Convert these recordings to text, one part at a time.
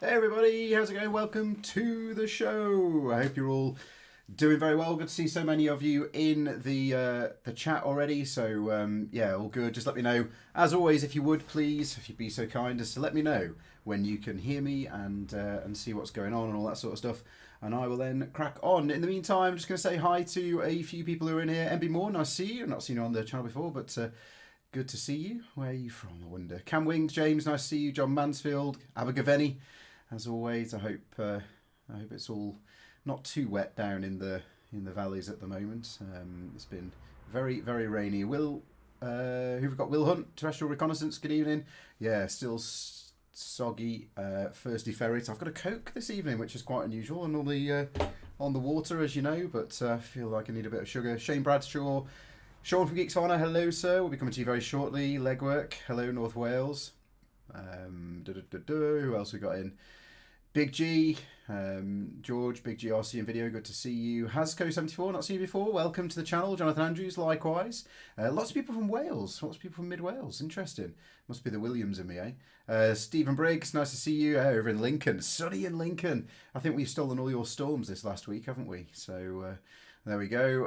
Hey everybody, how's it going? Welcome to the show. I hope you're all doing very well. Good to see so many of you in the chat already. So yeah, all good. Just let me know, as always, if you would please, if you'd be so kind as to let me know when you can hear me and see what's going on and all that sort of stuff. And I will then crack on. In the meantime, I'm just going to say hi to a few people who are in here. MB Moore, nice to see you. I've not seen you on the channel before, but good to see you. Where are you from, I wonder? Cam Wings, James, nice to see you. John Mansfield, Abergavenny. As always, I hope it's all not too wet down in the valleys at the moment. It's been very rainy. Who've we got? Will Hunt, terrestrial reconnaissance. Good evening. Yeah, still soggy. Thirsty ferret. I've got a Coke this evening, which is quite unusual, and on the water, as you know. But I feel like I need a bit of sugar. Shane Bradshaw, Sean from GEEKSVANA. Hello, sir. We'll be coming to you very shortly. Legwork. Hello, North Wales. Who else we got in? Big G, George, Big GRC and video, good to see you. Hasco74, not seen you before, welcome to the channel. Jonathan Andrews, likewise. Lots of people from Wales, lots of people from mid Wales, interesting. Must be the Williams in me, eh? Stephen Briggs, nice to see you over in Lincoln, sunny in Lincoln. I think we've stolen all your storms this last week, haven't we? So there we go.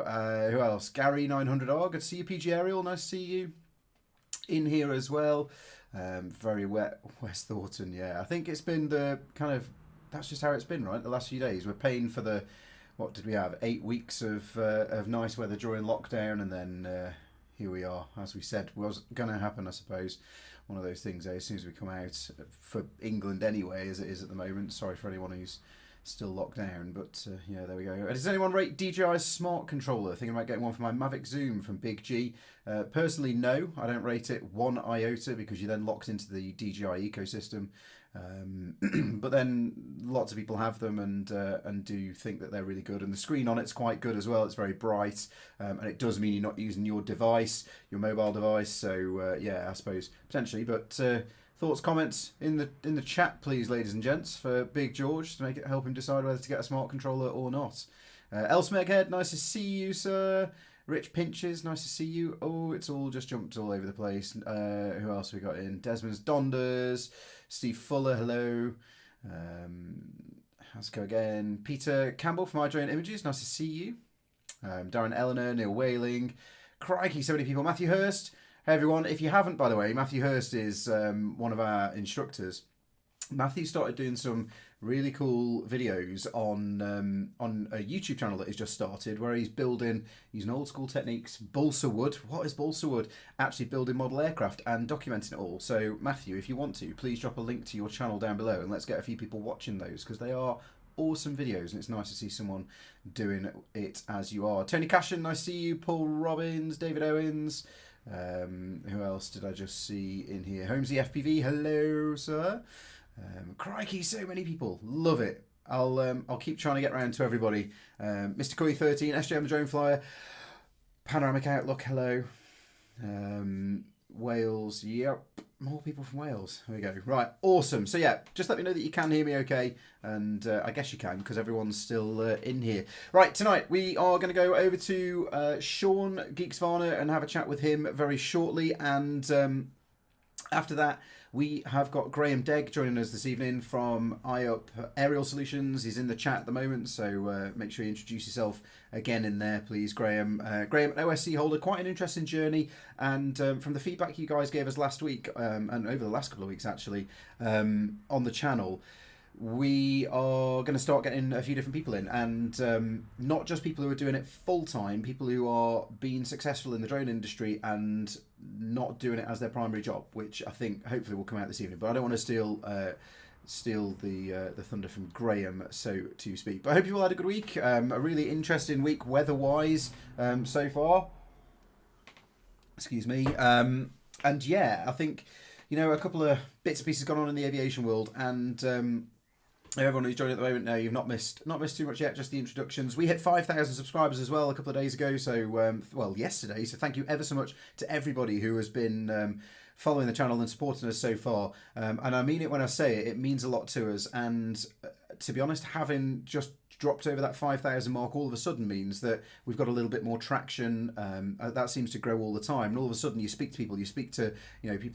Who else? Gary 900R, good to see you. PG Aerial, nice to see you in here as well. Very wet West Thornton, yeah. I think it's been the kind of, that's just how it's been, right? The last few days. We're paying for the, what did we have? 8 weeks of nice weather during lockdown, and then here we are. As we said, was going to happen, I suppose. One of those things, as soon as we come out, for England anyway, as it is at the moment. Sorry for anyone who's still locked down, but yeah, there we go. Does anyone rate DJI's smart controller? Thinking about getting one for my Mavic Zoom from Big G. Personally, no, I don't rate it one iota, because you're then locked into the DJI ecosystem. But then lots of people have them and do think that they're really good, and the screen on it's quite good as well. It's very bright, and it does mean you're not using your device, your mobile device. So yeah, I suppose potentially, but. Thoughts, comments in the chat, please, ladies and gents, for Big George to help him decide whether to get a smart controller or not. Elsmeghead, nice to see you, sir. Rich Pinches, nice to see you. Oh, it's all just jumped all over the place. Who else we got in? Desmond's Donders, Steve Fuller, hello. Let's go again. Peter Campbell from iDrone Images, nice to see you. Darren Eleanor, Neil Whaling. Crikey, so many people. Matthew Hurst. Hey everyone, if you haven't, by the way, Matthew Hurst is one of our instructors. Matthew started doing some really cool videos on a YouTube channel that he's just started, where he's building, using old school techniques, balsa wood. What is balsa wood? Actually building model aircraft and documenting it all. So Matthew, if you want to, please drop a link to your channel down below, and let's get a few people watching those, because they are awesome videos, and it's nice to see someone doing it as you are. Tony Cashin, nice to see you. Paul Robbins, David Owens. Who else did I just see in here? Holmesy FPV, hello, sir. Crikey, so many people. Love it. I'll keep trying to get around to everybody. Mr. Curry 13, SJM the Drone Flyer, Panoramic Outlook, hello. Wales, yep, more people from Wales. There we go. Right, awesome. So yeah, just let me know that you can hear me okay, and I guess you can, because everyone's still in here. Right, tonight we are going to go over to Sean GEEKSVANA and have a chat with him very shortly, and after that we have got Graham Degg joining us this evening from Eyeup Aerial Solutions. He's in the chat at the moment, so make sure you introduce yourself again in there, please, Graham. Graham, an OSC holder, quite an interesting journey, and from the feedback you guys gave us last week, and over the last couple of weeks actually, on the channel, we are going to start getting a few different people in, and not just people who are doing it full-time, people who are being successful in the drone industry and not doing it as their primary job, which I think hopefully will come out this evening. But I don't want to steal the thunder from Graham, so to speak. But I hope you all had a good week, a really interesting week weather-wise so far. Excuse me. And yeah, I think, you know, a couple of bits and pieces gone on in the aviation world, and everyone who's joining at the moment, now you've not missed too much yet, just the introductions. We hit 5,000 subscribers as well a couple of days ago, so well, yesterday, so thank you ever so much to everybody who has been following the channel and supporting us so far, and I mean it when I say it, it means a lot to us, and to be honest, having just dropped over that 5,000 mark all of a sudden means that we've got a little bit more traction. That seems to grow all the time, and all of a sudden you speak to people, people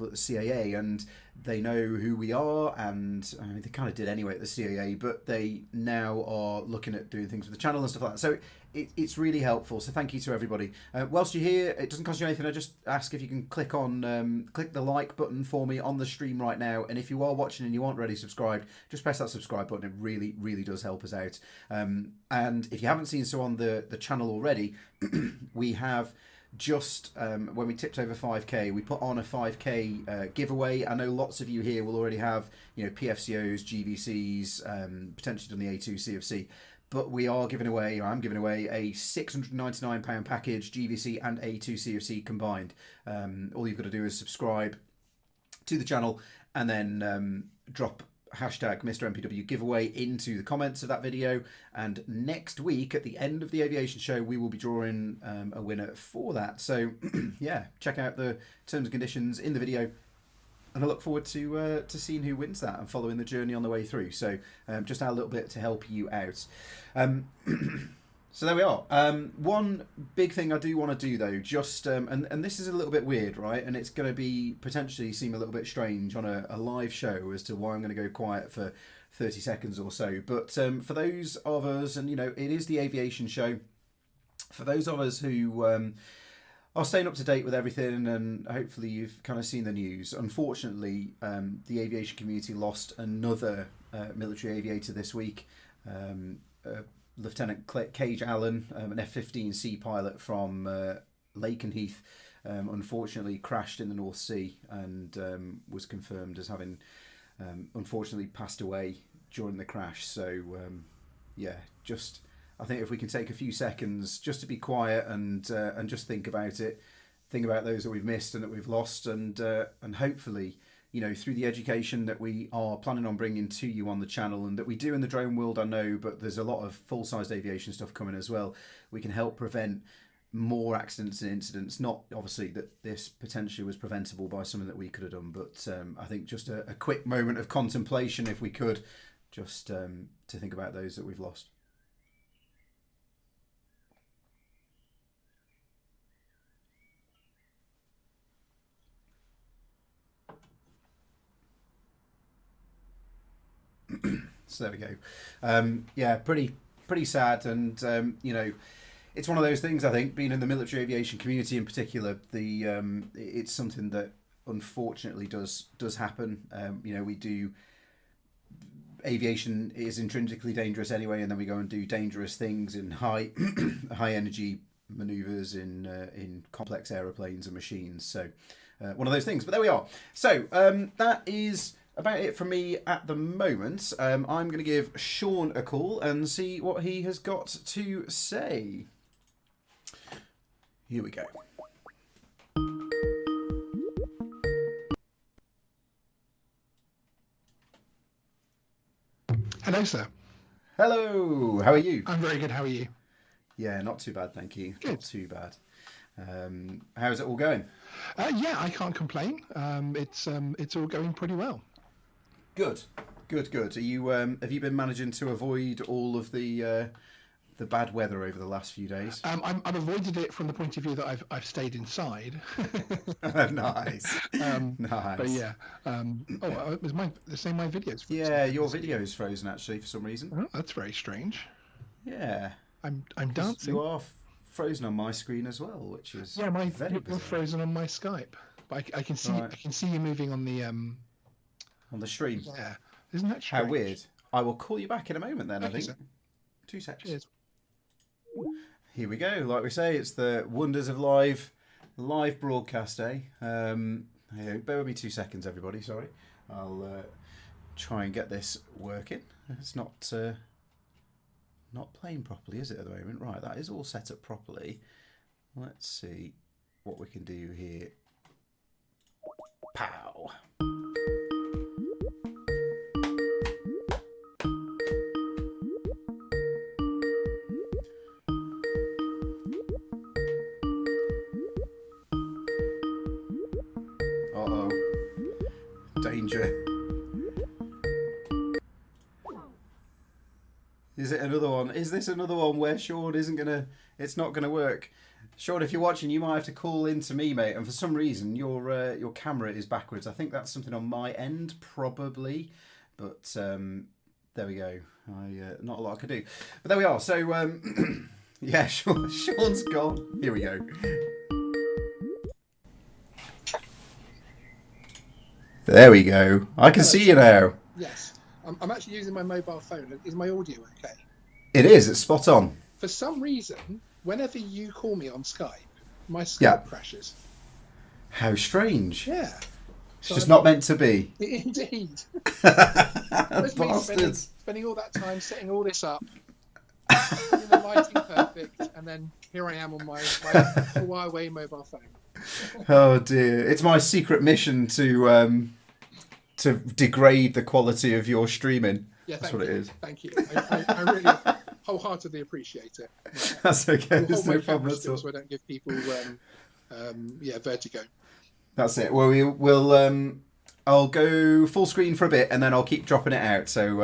at the CAA, and they know who we are, and I mean, they kind of did anyway at the CAA, but they now are looking at doing things with the channel and stuff like that. So it's really helpful. So thank you to everybody. Whilst you're here, it doesn't cost you anything. I just ask if you can click the like button for me on the stream right now. And if you are watching and you aren't already subscribed, just press that subscribe button. It really, really does help us out. And if you haven't seen so on the channel already, we have just when we tipped over 5k, we put on a 5k giveaway. I know lots of you here will already have PfCOs, GVCs, potentially done the A2 CFC. But we are giving away, or I'm giving away, a £699 package, GVC and A2 CFC combined. All you've got to do is subscribe to the channel and then drop hashtag Mr. MPW giveaway into the comments of that video. And next week, at the end of the aviation show, we will be drawing a winner for that. So yeah, check out the terms and conditions in the video. And I look forward to seeing who wins that and following the journey on the way through. So just a little bit to help you out. So there we are. One big thing I do want to do though, just and this is a little bit weird, right? And it's going to be potentially seem a little bit strange on a live show as to why I'm going to go quiet for 30 seconds or so. But for those of us, and it is the aviation show. For those of us who are staying up to date with everything, and hopefully you've kind of seen the news. Unfortunately, the aviation community lost another military aviator this week. Lieutenant Cage Allen, an F-15C pilot from Lakenheath, unfortunately crashed in the North Sea and was confirmed as having unfortunately passed away during the crash. So yeah, just I think if we can take a few seconds just to be quiet and just think about it, think about those that we've missed and that we've lost, and hopefully, through the education that we are planning on bringing to you on the channel and that we do in the drone world, I know, but there's a lot of full-sized aviation stuff coming as well. We can help prevent more accidents and incidents. Not obviously that this potentially was preventable by something that we could have done, but I think just a quick moment of contemplation, if we could, just to think about those that we've lost. So there we go. Yeah, pretty sad, and it's one of those things. I think being in the military aviation community in particular, it's something that unfortunately does happen. We do. Aviation is intrinsically dangerous anyway, and then we go and do dangerous things in high energy maneuvers in complex aeroplanes and machines. So one of those things. But there we are. So that is about it from me at the moment. I'm going to give Sean a call and see what he has got to say. Here we go. Hello, sir. Hello. How are you? I'm very good. How are you? Yeah, not too bad, thank you. Good. Not too bad. How's it all going? Yeah, I can't complain. It's all going pretty well. Good. Are you? Have you been managing to avoid all of the bad weather over the last few days? I've avoided it from the point of view that I've stayed inside. Nice. Nice. But yeah. Was my videos frozen? Yeah, your video's frozen actually for some reason. Oh, that's very strange. Yeah. I'm dancing. You are frozen on my screen as well, which is very you're frozen on my Skype, but I can see I can see you moving on the stream. Yeah, isn't that strange? How weird. I will call you back in a moment then. Okay, I think. sir. 2 seconds. Cheers. Here we go. Like we say, it's the wonders of live broadcast, eh? Bear with me 2 seconds, everybody. Sorry, I'll try and get this working. It's not playing properly, is it, at the moment? Right, that is all set up properly. Let's see what we can do here. Pow. Uh-oh. Danger. Is it another one? Is this another one where Sean isn't gonna? It's not gonna work. Sean, if you're watching, you might have to call in to me, mate. And for some reason, your camera is backwards. I think that's something on my end, probably. But there we go. Not a lot I could do. But there we are. So yeah, Sean's gone. Here we go. There we go. I can see you now. Yes. I'm actually using my mobile phone. Is my audio okay? It is. It's spot on. For some reason, whenever you call me on Skype, my Skype crashes. How strange. Yeah. It's just not meant to be. Indeed. Bastards. Spending all that time setting all this up, getting the lighting perfect, and then here I am on my Huawei mobile phone. Oh dear! It's my secret mission to degrade the quality of your streaming. Yeah, that's what it is. Thank you. I really wholeheartedly appreciate it. That's okay. There's no problem at all. So I don't give people vertigo. That's it. Well, we'll I'll go full screen for a bit, and then I'll keep dropping it out. So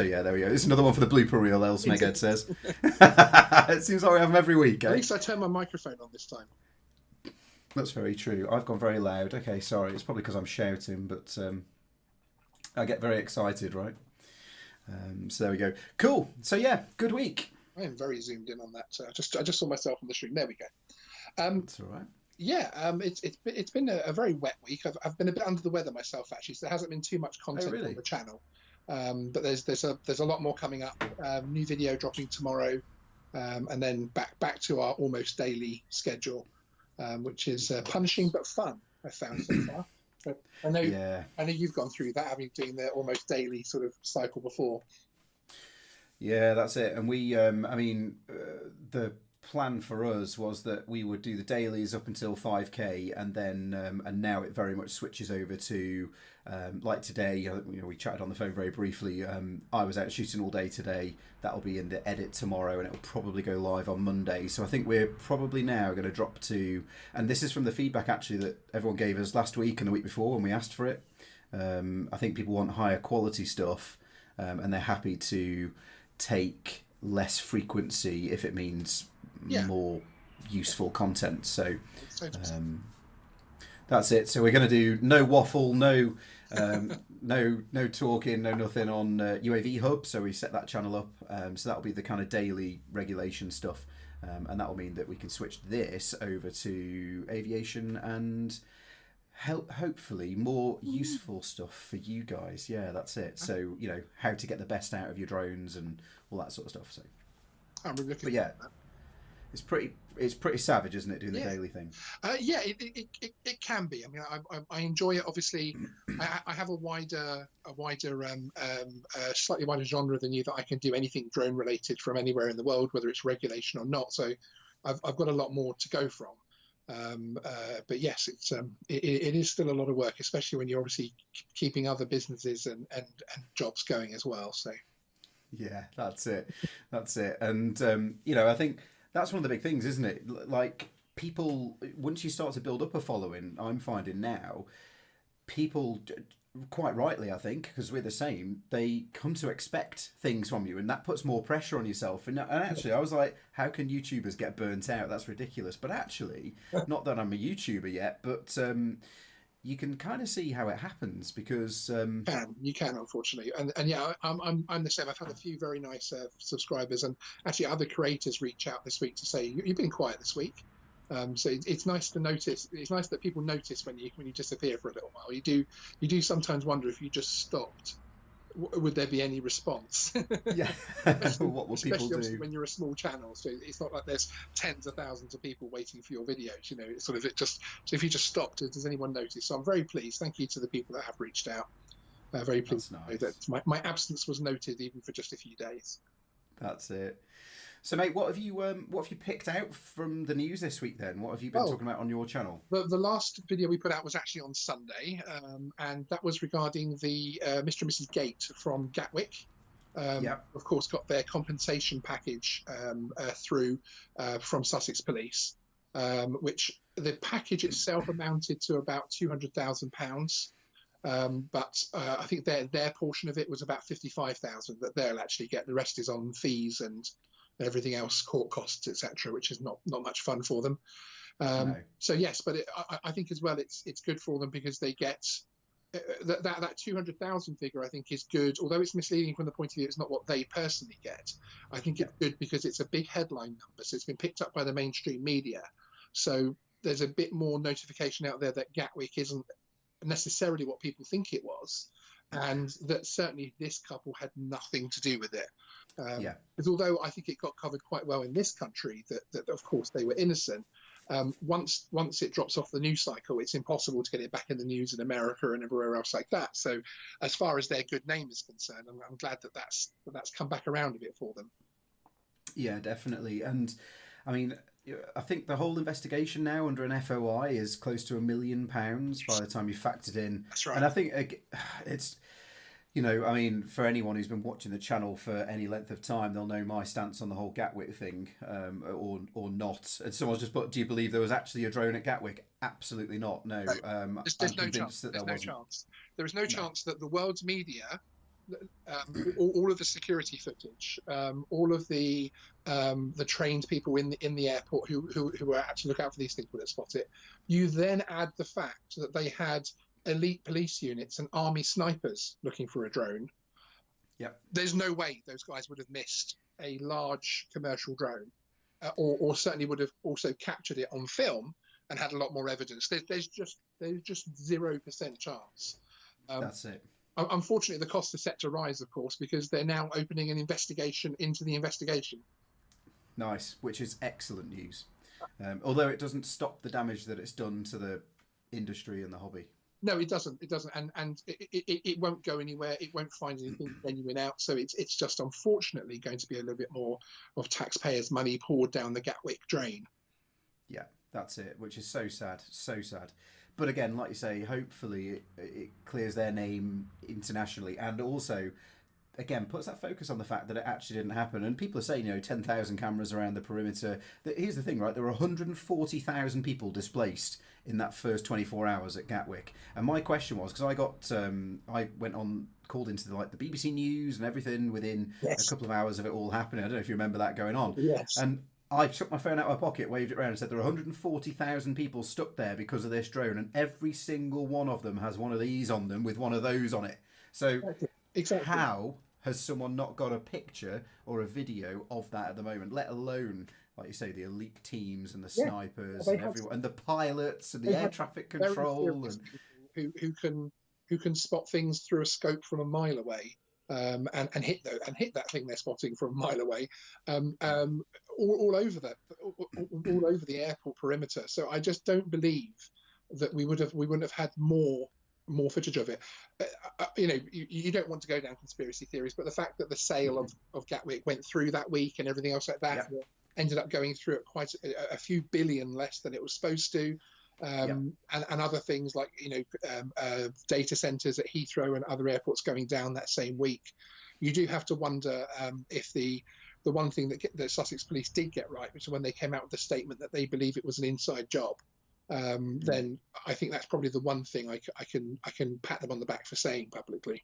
yeah, there we go. It's another one for the blooper reel, Els Meghead says. It seems like we have them every week. At least I turned my microphone on this time. That's very true. I've gone very loud. Okay, sorry. It's probably because I'm shouting, but I get very excited, right? So there we go. Cool. So yeah, good week. I am very zoomed in on that. I just saw myself on the screen. There we go. That's all right. Yeah, it's been a very wet week. I've been a bit under the weather myself actually, so there hasn't been too much content on the channel. But there's a lot more coming up. New video dropping tomorrow, and then back to our almost daily schedule, which is punishing but fun. I found so far. But I know you've gone through that, having doing the almost daily sort of cycle before. Yeah, that's it. And we, the plan for us was that we would do the dailies up until 5k, and then and now it very much switches over to like today. We chatted on the phone very briefly. I was out shooting all day today. That'll be in the edit tomorrow, and it'll probably go live on Monday. So I think we're probably now going to drop to, and this is from the feedback actually that everyone gave us last week and the week before when we asked for it. I think people want higher quality stuff, and they're happy to take less frequency if it means more useful content. So that's it. So we're going to do no waffle, no talking, no nothing on UAVHUB. So we set that channel up. So that'll be the kind of daily regulation stuff, and that will mean that we can switch this over to aviation and hopefully more useful stuff for you guys. Yeah, that's it. So how to get the best out of your drones and all that sort of stuff. So I'm really looking but yeah, it's pretty savage, isn't it, doing the daily thing? Yeah, it can be. I mean, I enjoy it. Obviously, I have a slightly wider genre than you, that I can do anything drone related from anywhere in the world, whether it's regulation or not. So I've got a lot more to go from. But yes, it is still a lot of work, especially when you're obviously keeping other businesses and jobs going as well. So yeah, that's it. And I think that's one of the big things, isn't it? Like, people, once you start to build up a following, I'm finding now, people, quite rightly, I think, because we're the same, they come to expect things from you, and that puts more pressure on yourself. And actually, I was like, how can YouTubers get burnt out? That's ridiculous. But actually, not that I'm a YouTuber yet, but you can kind of see how it happens, because you can unfortunately, and yeah, I'm the same. I've had a few very nice subscribers, and actually other creators reach out this week to say you've been quiet this week. So it's nice to notice. It's nice that people notice when you disappear for a little while. You do sometimes wonder if you just stopped, would there be any response? Yeah. What will people do when you're a small channel? So it's not like there's tens of thousands of people waiting for your videos. It's sort of so if you just stopped, does anyone notice? So I'm very pleased. Thank you to the people that have reached out. Very pleased that my absence was noted, even for just a few days. That's it. So, mate, what have you picked out from the news this week then? What have you been talking about on your channel? The last video we put out was actually on Sunday, and that was regarding the Mr. and Mrs. Gate from Gatwick. Of course, got their compensation package through from Sussex Police, which the package itself amounted to about £200,000. but I think their portion of it was about 55,000 that they'll actually get. The rest is on fees and everything else, court costs, etc., which is not much fun for them. No. So yes, but I think as well it's good for them because they get that 200,000 figure. I think is good, although it's misleading from the point of view it's not what they personally get. I think it's good because it's a big headline number, so it's been picked up by the mainstream media. So there's a bit more notification out there that Gatwick isn't necessarily what people think it was, and that certainly this couple had nothing to do with it. Because although I think it got covered quite well in this country, that of course they were innocent. Once it drops off the news cycle, it's impossible to get it back in the news in America and everywhere else like that. So, as far as their good name is concerned, I'm glad that's come back around a bit for them. Yeah, definitely. And I mean, I think the whole investigation now under an FOI is close to £1 million by the time you factored in. That's right. And I think it's, you know, I mean, for anyone who's been watching the channel for any length of time, they'll know my stance on the whole Gatwick thing, or not. And someone's just put, do you believe there was actually a drone at Gatwick? Absolutely not. No. There's no chance. There's no chance. There is no chance that the world's media, all of the security footage, all of the trained people in the airport who were actually look out for these things would have spotted it. You then add the fact that they had elite police units and army snipers looking for a drone. There's no way those guys would have missed a large commercial drone, or certainly would have also captured it on film and had a lot more evidence. There's just 0% chance. That's it. Unfortunately, the costs are set to rise, of course, because they're now opening an investigation into the investigation. Nice, which is excellent news. Although it doesn't stop the damage that it's done to the industry and the hobby. No, it doesn't. It doesn't, and it won't go anywhere. It won't find anything genuine out. So it's just unfortunately going to be a little bit more of taxpayers' money poured down the Gatwick drain. Yeah, that's it. Which is so sad, so sad. But again, like you say, hopefully it clears their name internationally, and also, again, puts that focus on the fact that it actually didn't happen. And people are saying, you know, 10,000 cameras around the perimeter. Here's the thing, right? There were 140,000 people displaced in that first 24 hours at Gatwick. And my question was, because I went on, called into the BBC News and everything within a couple of hours of it all happening. I don't know if you remember that going on. Yes. And I took my phone out of my pocket, waved it around and said there are 140,000 people stuck there because of this drone, and every single one of them has one of these on them with one of those on it. So exactly. How has someone not got a picture or a video of that at the moment, let alone, like you say, the elite teams and the snipers and everyone, and the pilots and the air traffic control, and who can spot things through a scope from a mile away, and hit that thing they're spotting from a mile away, all over the airport perimeter. So I just don't believe that we wouldn't have had more footage of it. You know, you don't want to go down conspiracy theories, but the fact that the sale of Gatwick went through that week and everything else like that ended up going through at quite a few billion less than it was supposed to. And other things like, you know, data centers at Heathrow and other airports going down that same week. You do have to wonder if the one thing that the Sussex Police did get right, which is when they came out with the statement that they believe it was an inside job. Then I think that's probably the one thing I can pat them on the back for saying publicly.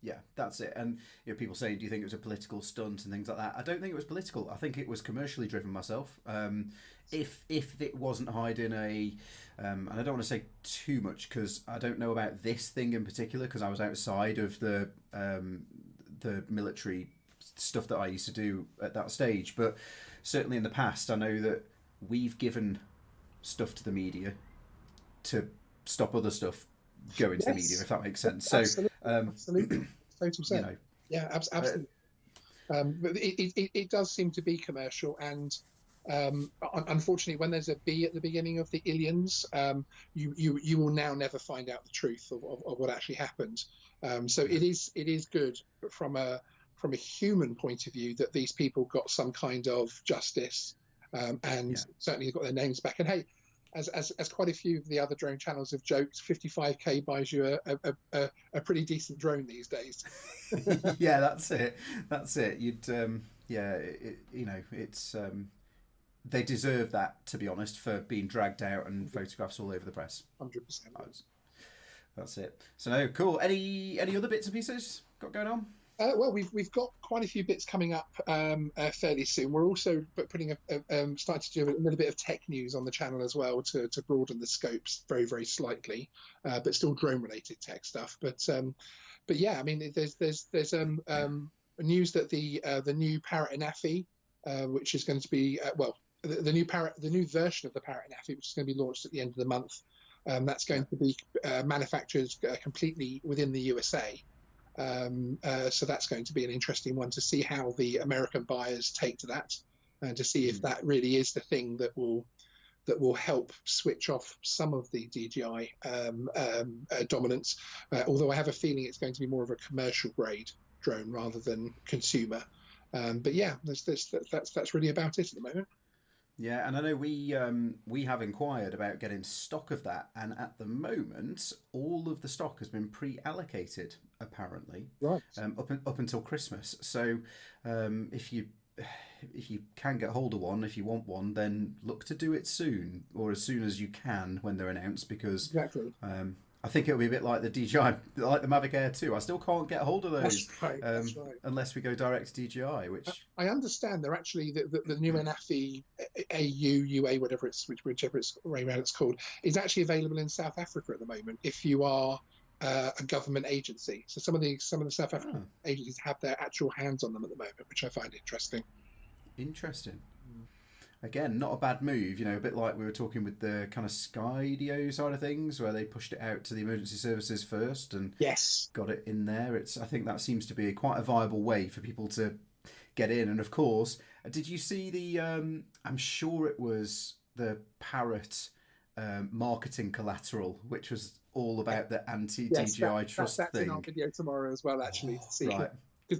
Yeah, that's it. And you know, people saying, do you think it was a political stunt and things like that? I don't think it was political. I think it was commercially driven myself. If it wasn't hiding and I don't want to say too much because I don't know about this thing in particular because I was outside of the military stuff that I used to do at that stage. But certainly in the past, I know that we've given stuff to the media to stop other stuff going to the media, if that makes sense. So absolutely. Total sense. You know, yeah, absolutely. But it does seem to be commercial, and unfortunately, when there's a B at the beginning of the Ilians, you will now never find out the truth of what actually happened. So it is good from a human point of view that these people got some kind of justice, and certainly got their names back. And hey, as quite a few of the other drone channels have joked, 55k buys you a pretty decent drone these days. Yeah, that's it. You'd you know, it's they deserve that, to be honest, for being dragged out and photographs all over the press. 100%. That's it. So no, cool. Any other bits and pieces got going on? Well, we've got quite a few bits coming up fairly soon. We're also putting starting to do a little bit of tech news on the channel as well to broaden the scopes very, very slightly, but still drone related tech stuff. But yeah, I mean, there's news that the new Parrot Anafi, which is going to be the new version of the Parrot Anafi, which is going to be launched at the end of the month. That's going to be manufactured completely within the USA. So that's going to be an interesting one to see how the American buyers take to that, and to see if that really is the thing that will help switch off some of the DJI dominance. Although I have a feeling it's going to be more of a commercial grade drone rather than consumer. But yeah, that's really about it at the moment. Yeah, and I know we have inquired about getting stock of that, and at the moment, all of the stock has been pre-allocated, apparently, right, up until Christmas. So, if you can get hold of one, if you want one, then look to do it soon, or as soon as you can when they're announced, because exactly. I think it'll be a bit like the DJI, like the Mavic Air 2. I still can't get hold of those. That's right. Unless we go direct to DJI, which I understand they're actually the new Anafi UA, whichever it's way around it's called, is actually available in South Africa at the moment if you are a government agency. So some of the South African agencies have their actual hands on them at the moment, which I find interesting. Interesting. Again, not a bad move, a bit like we were talking with the kind of Skydio side of things, where they pushed it out to the emergency services first and got it in there. I think that seems to be quite a viable way for people to get in. And of course, did you see the, I'm sure it was the Parrot marketing collateral, which was all about the anti-DJI trust that's thing. In our video tomorrow as well, actually, to see. Right.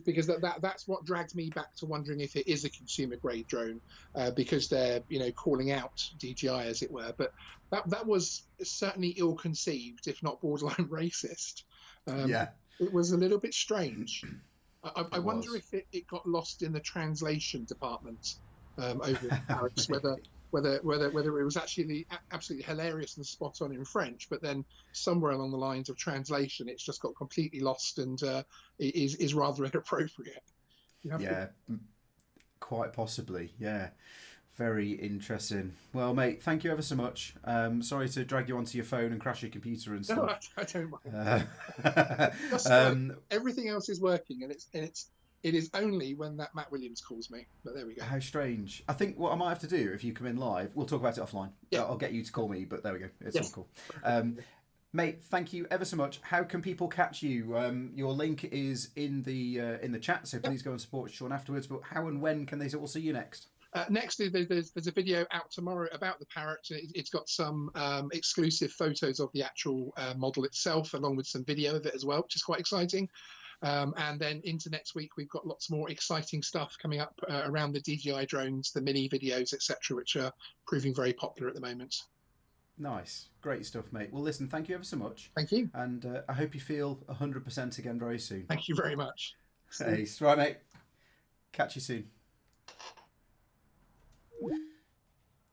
Because that's what dragged me back to wondering if it is a consumer grade drone, because they're calling out DJI as it were. But that was certainly ill conceived, if not borderline racist. It was a little bit strange. I wonder if it got lost in the translation department over in Paris, whether it was actually absolutely hilarious and spot on in French, but then somewhere along the lines of translation, it's just got completely lost and is rather inappropriate. Quite possibly. Yeah, very interesting. Well, mate, thank you ever so much. Sorry to drag you onto your phone and crash your computer and stuff. No, I don't mind. Everything else is working, and it is only when that Matt Williams calls me. But there we go. How strange. I think what I might have to do, if you come in live, we'll talk about it offline. Yeah. I'll get you to call me, but there we go. It's all cool. Mate, thank you ever so much. How can people catch you? Your link is in the chat, so please go and support Sean afterwards. But how and when can they all see you next? Next, there's a video out tomorrow about the Parrot. It's got some exclusive photos of the actual model itself, along with some video of it as well, which is quite exciting. And then into next week, we've got lots more exciting stuff coming up around the DJI drones, the mini videos, etc., which are proving very popular at the moment. Nice. Great stuff, mate. Well, listen, thank you ever so much. Thank you. And I hope you feel 100% again very soon. Thank you very much. Ace. Right, mate. Catch you soon.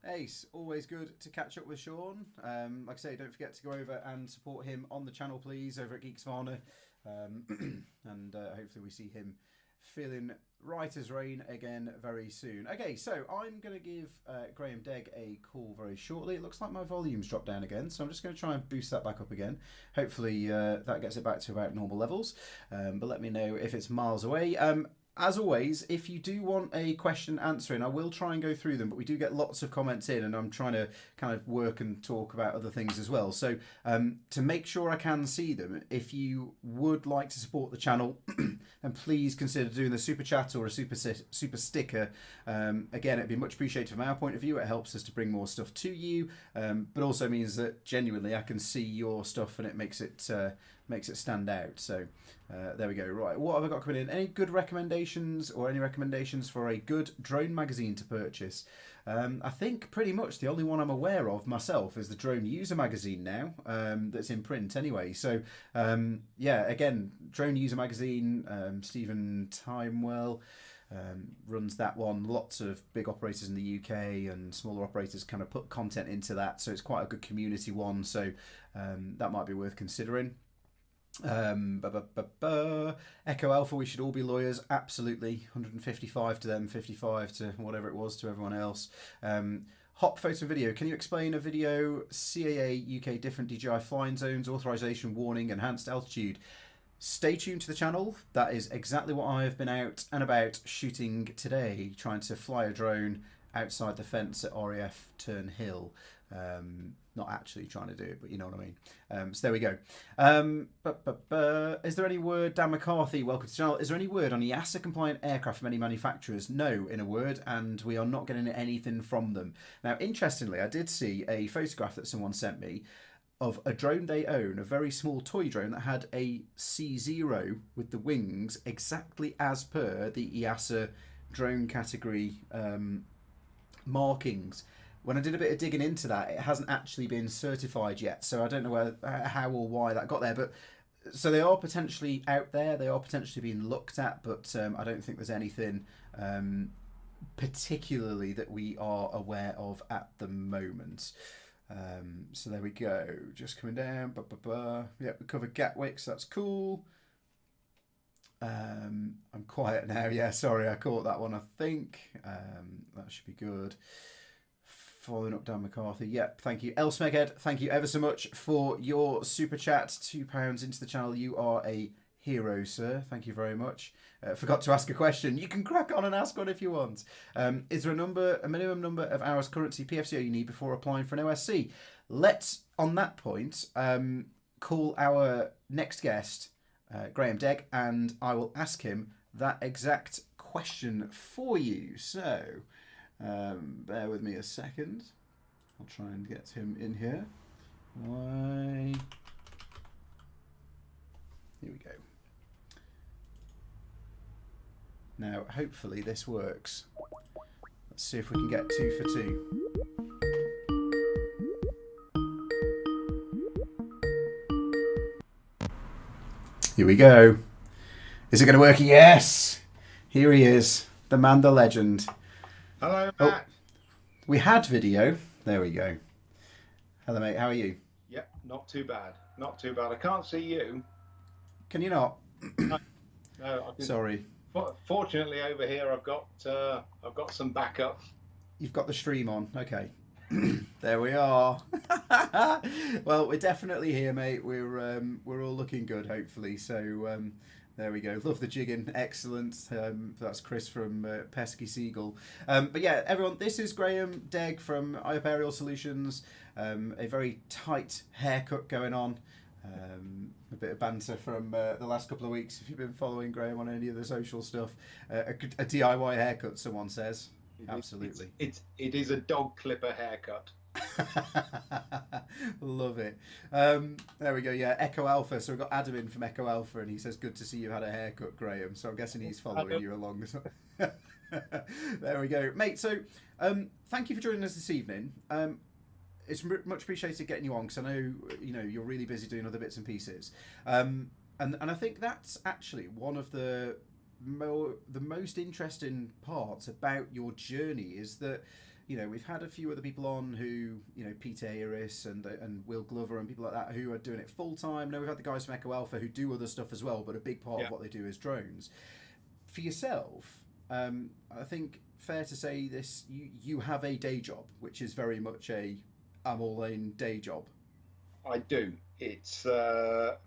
Ace, always good to catch up with Sean. Like I say, don't forget to go over and support him on the channel, please, over at GEEKSVANA. And hopefully we see him feeling right as rain again very soon. Okay, so I'm going to give Graham Degg a call very shortly. It looks like my volume's dropped down again, so I'm just going to try and boost that back up again. Hopefully that gets it back to about normal levels, but let me know if it's miles away. As always, if you do want a question answering, I will try and go through them, but we do get lots of comments in, and I'm trying to kind of work and talk about other things as well. So to make sure I can see them, if you would like to support the channel, then please consider doing the super chat or a super sticker. Again, it'd be much appreciated from our point of view. It helps us to bring more stuff to you, but also means that genuinely I can see your stuff, and it makes it stand out. So there we go. Right, what have I got coming in? Any good recommendations or any recommendations for a good drone magazine to purchase? I think pretty much the only one I'm aware of myself is the Drone User magazine now, that's in print anyway. So yeah, again, Drone User magazine, Stephen Timewell. runs that one. Lots of big operators in the UK and smaller operators kind of put content into that, so it's quite a good community one. So that might be worth considering. Echo Alpha, we should all be lawyers. Absolutely. 155 to them, 55 to whatever it was to everyone else. Hop photo video. Can you explain a video? CAA UK different DJI flying zones, authorization, warning, enhanced altitude. Stay tuned to the channel. That is exactly what I have been out and about shooting today, trying to fly a drone outside the fence at RAF Turnhill. Not actually trying to do it, but you know what I mean. So there we go. Is there any word, Dan McCarthy, welcome to the channel. Is there any word on EASA compliant aircraft from any manufacturers? No, in a word, and we are not getting anything from them. Now, interestingly, I did see a photograph that someone sent me of a drone they own, a very small toy drone that had a C0 with the wings exactly as per the EASA drone category markings. When I did a bit of digging into that, it hasn't actually been certified yet, so I don't know how or why that got there. But so they are potentially out there, they are potentially being looked at, but I don't think there's anything particularly that we are aware of at the moment. So there we go, just coming down. Yeah, we covered Gatwick, so that's cool. I'm quiet now. Yeah, sorry, I caught that one, I think. That should be good. Following up Dan McCarthy. Yep, thank you. El Smeghead, thank you ever so much for your super chat. £2 into the channel. You are a hero, sir. Thank you very much. Forgot to ask a question. You can crack on and ask one if you want. Is there a minimum number of hours currency PfCO you need before applying for an OSC? Let's, on that point, call our next guest, Graham Degg, and I will ask him that exact question for you. So, bear with me a second. I'll try and get him in here. Here we go. Now, hopefully this works. Let's see if we can get 2 for 2. Here we go. Is it going to work? Yes! Here he is, the man, the legend. Hello, Matt. Oh, we had video. There we go. Hello, mate. How are you? Yep, not too bad. Not too bad. I can't see you. Can you not? No, I can, sorry. Fortunately, over here I've got some backup. You've got the stream on. Okay. There we are. Well, we're definitely here, mate. We're all looking good, hopefully. So there we go. Love the jigging. Excellent. That's Chris from Pesky Seagull. But yeah, everyone, this is Graham Degg from Eyeup Aerial Solutions. A very tight haircut going on. A bit of banter from the last couple of weeks, if you've been following Graham on any of the social stuff. A DIY haircut, someone says. Absolutely. It is a dog clipper haircut. Love it. There we go. Yeah, Echo Alpha. So we've got Adam in from Echo Alpha, and he says, "Good to see you've had a haircut, Graham." So I'm guessing he's following you along as well. There we go, mate. So thank you for joining us this evening. It's much appreciated getting you on, because I know you're really busy doing other bits and pieces, and I think that's actually one of the most interesting parts about your journey is that we've had a few other people on who Peter Ayres and Will Glover and people like that who are doing it full time. Now we've had the guys from Echo Alpha who do other stuff as well, but a big part of what they do is drones. For yourself, I think fair to say this: you have a day job, which is very much I'm all in day job. I do. It's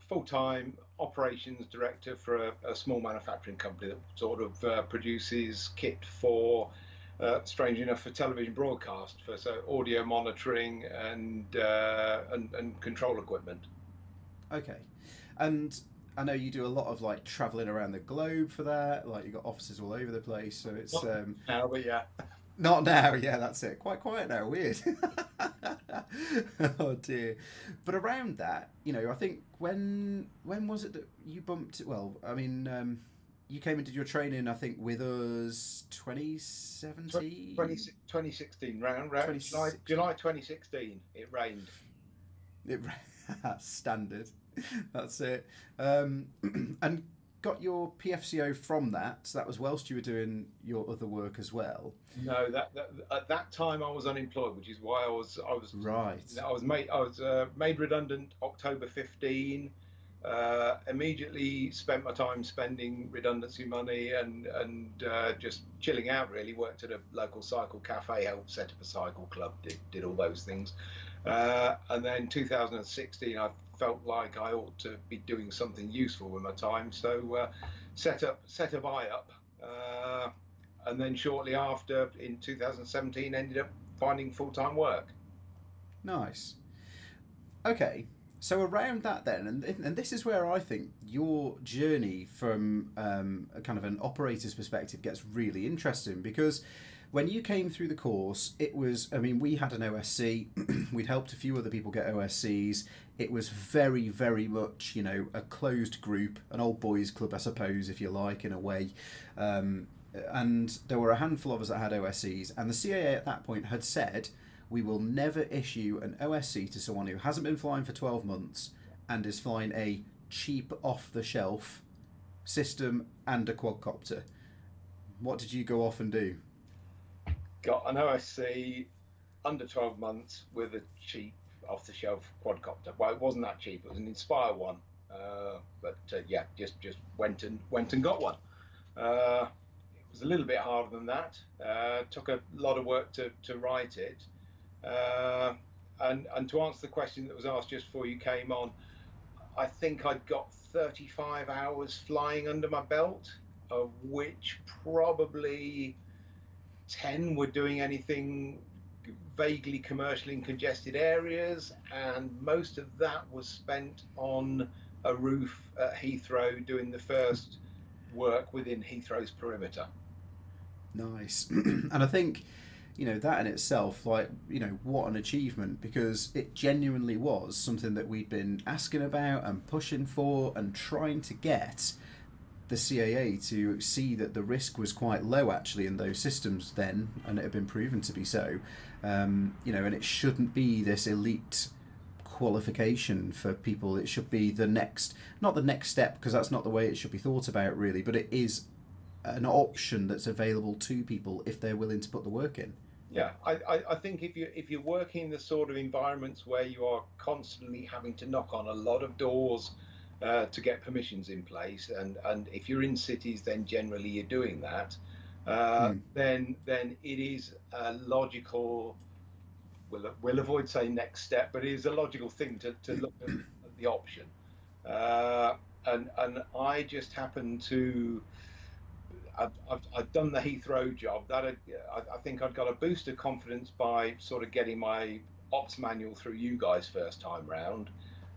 full-time operations director for a small manufacturing company that sort of produces kit for, strange enough, for television broadcast, for audio monitoring and control equipment. Okay, and I know you do a lot of traveling around the globe for that. You've got offices all over the place, so it's now, but yeah. Not now, yeah, that's it. Quite quiet now, weird. Oh dear. But around that, I think when was it that you bumped? Well, I mean, you came and did your training, I think, with us 2017? 2016, round July 2016, it rained. Standard. That's it. And got your PfCO from that? So that was whilst you were doing your other work as well. No, that at that time I was unemployed, which is why I was right. I was made redundant October 15. Immediately spent my time spending redundancy money and just chilling out. Really worked at a local cycle cafe, helped set up a cycle club, did all those things. And then 2016, I felt like I ought to be doing something useful with my time, so set up Eyeup. And then shortly after, in 2017, ended up finding full-time work. Nice. Okay, so around that then, and this is where I think your journey from a kind of an operator's perspective gets really interesting, because when you came through the course, it was, I mean, we had an OSC, we'd helped a few other people get OSCs. It was very, very much, you know, a closed group, an old boys club, I suppose, if you like, in a way. And there were a handful of us that had OSCs, and the CAA at that point had said, we will never issue an OSC to someone who hasn't been flying for 12 months and is flying a cheap off-the-shelf system and a quadcopter. What did you go off and do? Got an OSC under 12 months with a cheap off-the-shelf quadcopter. Well, it wasn't that cheap. It was an Inspire one, but yeah, just went and got one. It was a little bit harder than that. Took a lot of work to write it. And to answer the question that was asked just before you came on, I think I'd got 35 hours flying under my belt, of which probably 10 were doing anything vaguely commercial in congested areas, and most of that was spent on a roof at Heathrow doing the first work within Heathrow's perimeter. Nice. And I think, you know, that in itself, like, you know, what an achievement, because it genuinely was something that we'd been asking about and pushing for and trying to get the CAA to see that the risk was quite low actually in those systems then, and it had been proven to be so. You know, and it shouldn't be this elite qualification for people. It should be the next, not the next step, because that's not the way it should be thought about really, but it is an option that's available to people if they're willing to put the work in. Yeah, I think if you're working in the sort of environments where you are constantly having to knock on a lot of doors to get permissions in place, and if you're in cities, then generally you're doing that. Then it is a logical. We'll avoid saying next step, but it is a logical thing to look at the option. And I just happened to. I've done the Heathrow job. That I think I'd got a boost of confidence by sort of getting my ops manual through you guys first time round.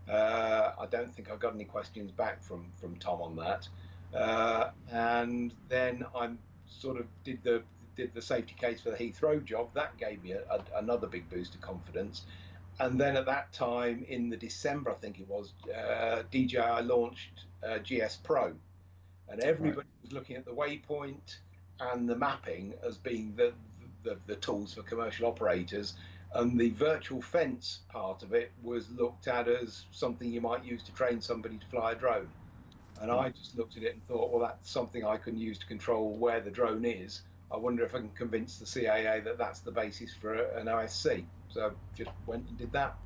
I don't think I got any questions back from Tom on that. And then I sort of did the safety case for the Heathrow job. That gave me another big boost of confidence. And then at that time in the December, I think it was, DJI launched GS Pro. And everybody was looking at the waypoint and the mapping as being the tools for commercial operators. And the virtual fence part of it was looked at as something you might use to train somebody to fly a drone. And I just looked at it and thought, well, that's something I can use to control where the drone is. I wonder if I can convince the CAA that that's the basis for an OSC. So just went and did that.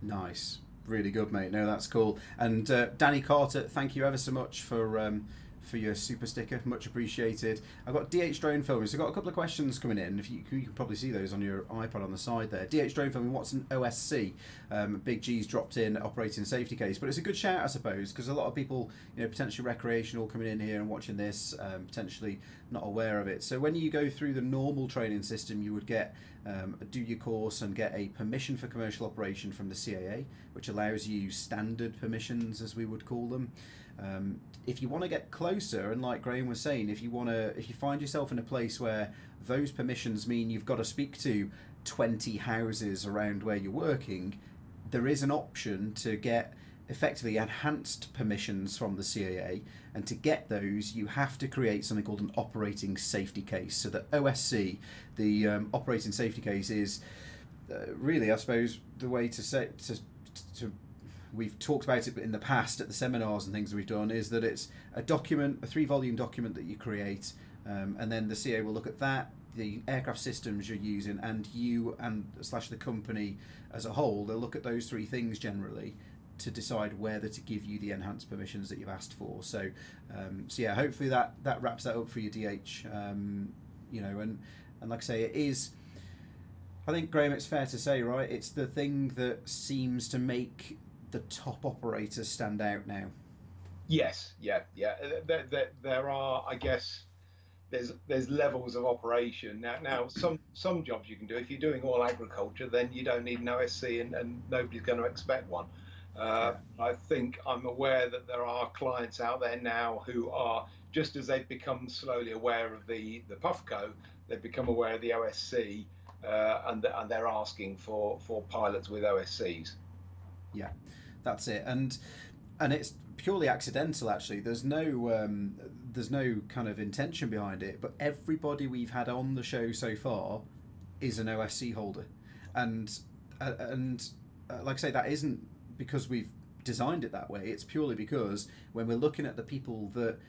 Nice. Really good, mate. No, that's cool. And Danny Carter, thank you ever so much for your super sticker, much appreciated. I've got DH Drone Filming, so I've got a couple of questions coming in. If you can probably see those on your iPad on the side there. DH Drone Filming, what's an OSC? Big G's dropped in operating safety case, but it's a good shout, I suppose, because a lot of people, you know, potentially recreational coming in here and watching this, potentially not aware of it. So when you go through the normal training system, you would get do your course and get a permission for commercial operation from the CAA, which allows you standard permissions, as we would call them. If you want to get closer, and like Graham was saying, if you find yourself in a place where those permissions mean you've got to speak to 20 houses around where you're working, there is an option to get effectively enhanced permissions from the CAA, and to get those you have to create something called an operating safety case. So the OSC, the operating safety case, is really, I suppose, the way to say to we've talked about it in the past at the seminars and things we've done, is that it's a document, a 3-volume document that you create, and then the CA will look at that, the aircraft systems you're using, and you and / the company as a whole. They'll look at those 3 things generally to decide whether to give you the enhanced permissions that you've asked for. So, so yeah, hopefully that wraps that up for you, DH. You know, and like I say, it is. I think, Graham, it's fair to say, right? It's the thing that seems to make the top operators stand out now. Yes, yeah. There are, I guess, there's levels of operation now. Some jobs you can do. If you're doing all agriculture, then you don't need an OSC, and nobody's going to expect one. I think I'm aware that there are clients out there now who are, just as they've become slowly aware of the PfCO, they've become aware of the OSC, and they're asking for pilots with OSCs. Yeah, that's it, and it's purely accidental. Actually, there's no kind of intention behind it. But everybody we've had on the show so far is an OSC holder, and like I say, that isn't because we've designed it that way. It's purely because when we're looking at the people that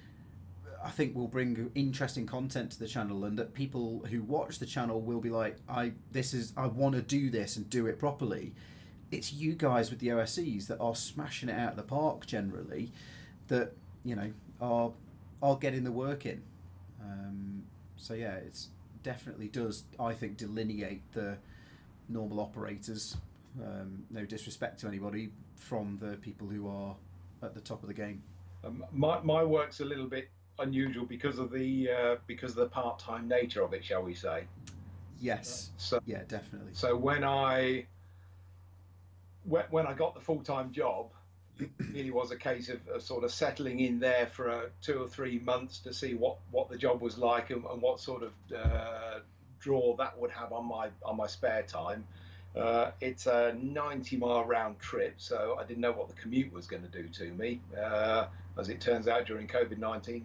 I think will bring interesting content to the channel, and that people who watch the channel will be like, I want to do this and do it properly. It's you guys with the OSCs that are smashing it out of the park generally, that, you know, are getting the work in. So yeah, it's definitely does, I think, delineate the normal operators. No disrespect to anybody, from the people who are at the top of the game. My work's a little bit unusual because of the part-time nature of it, shall we say? Yes. Yeah, definitely. So when I got the full-time job, it really was a case of sort of settling in there for 2 or 3 months to see what the job was like, and what sort of draw that would have on my spare time. It's a 90-mile round trip, so I didn't know what the commute was going to do to me. As it turns out, during COVID-19,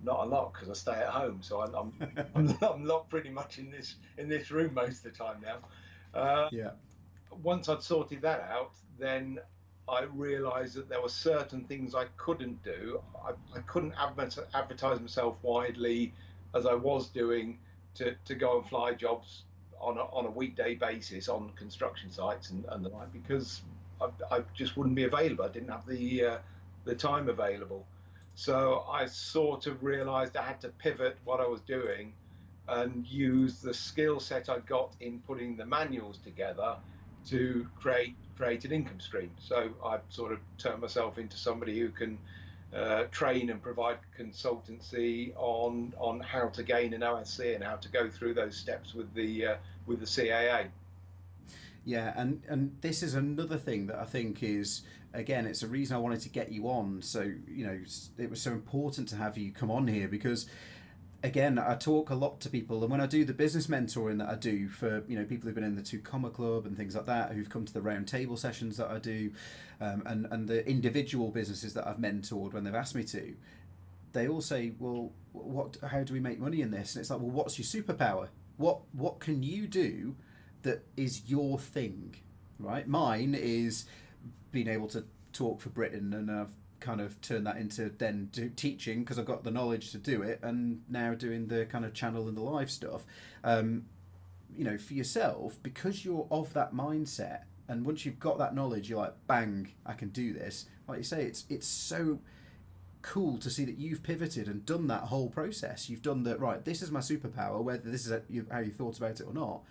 not a lot, because I stay at home, so I'm locked pretty much in this room most of the time now. Yeah. Once I'd sorted that out, then I realised that there were certain things I couldn't do. I couldn't advertise myself widely as I was doing to go and fly jobs on a weekday basis on construction sites and the like, because I just wouldn't be available. I didn't have the time available. So I sort of realised I had to pivot what I was doing and use the skill set I got in putting the manuals together to create an income stream. So I sort of turned myself into somebody who can train and provide consultancy on how to gain an OSC and how to go through those steps with the CAA. Yeah, and this is another thing that I think is, again, it's a reason I wanted to get you on. So, you know, it was so important to have you come on here, because again, I talk a lot to people, and when I do the business mentoring that I do for, you know, people who've been in the 2 Comma Club and things like that, who've come to the round table sessions that I do, and the individual businesses that I've mentored when they've asked me to, they all say, well, how do we make money in this? And it's like, well, what's your superpower? What can you do that is your thing, right? Mine is being able to talk for Britain, and I've kind of turned that into then teaching, because I've got the knowledge to do it, and now doing the kind of channel and the live stuff. You know, for yourself, because you're of that mindset, and once you've got that knowledge, you're like, bang, I can do this. Like you say, it's so cool to see that you've pivoted and done that whole process. You've done that, right, this is my superpower, whether this is how you thought about it or not,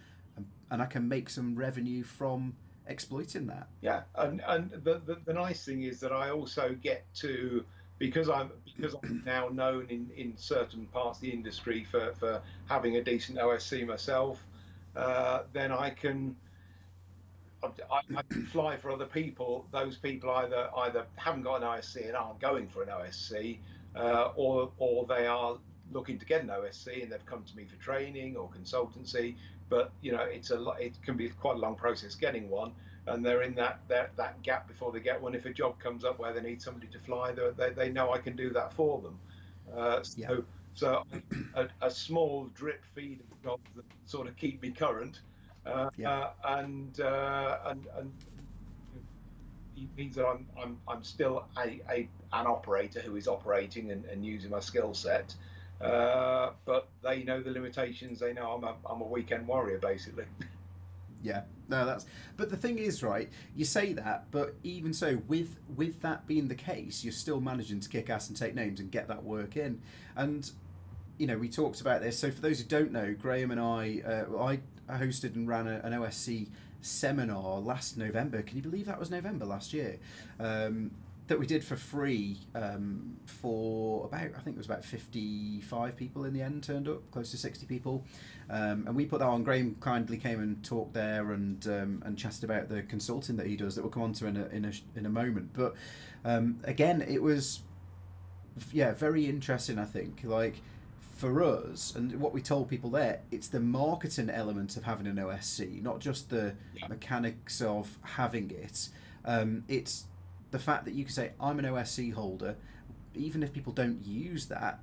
and I can make some revenue from exploiting that. Yeah, and the nice thing is that I also get to, because I'm now known in certain parts of the industry for having a decent OSC myself, then I can fly for other people. Those people either haven't got an OSC and aren't going for an OSC, or they are looking to get an OSC and they've come to me for training or consultancy. But you know, it can be quite a long process getting one, and they're in that gap before they get one. If a job comes up where they need somebody to fly, they know I can do that for them. So a small drip feed of jobs that sort of keep me current, and means that I'm still an operator who is operating and using my skill set. But they know the limitations. They know I'm a weekend warrior, basically. Yeah, no, that's. But the thing is, right? You say that, but even so, with that being the case, you're still managing to kick ass and take names and get that work in. And you know, we talked about this. So for those who don't know, Graham and I hosted and ran an OSC seminar last November. Can you believe that was November last year? That we did for free for about, I think it was about 55 people in the end turned up, close to 60 people, and we put that on. Graham kindly came and talked there and chatted about the consulting that he does that we'll come on to in a moment. But again, it was very interesting. I think like for us, and what we told people there, it's the marketing element of having an OSC, not just the mechanics of having it. It's the fact that you can say, I'm an OSC holder, even if people don't use that,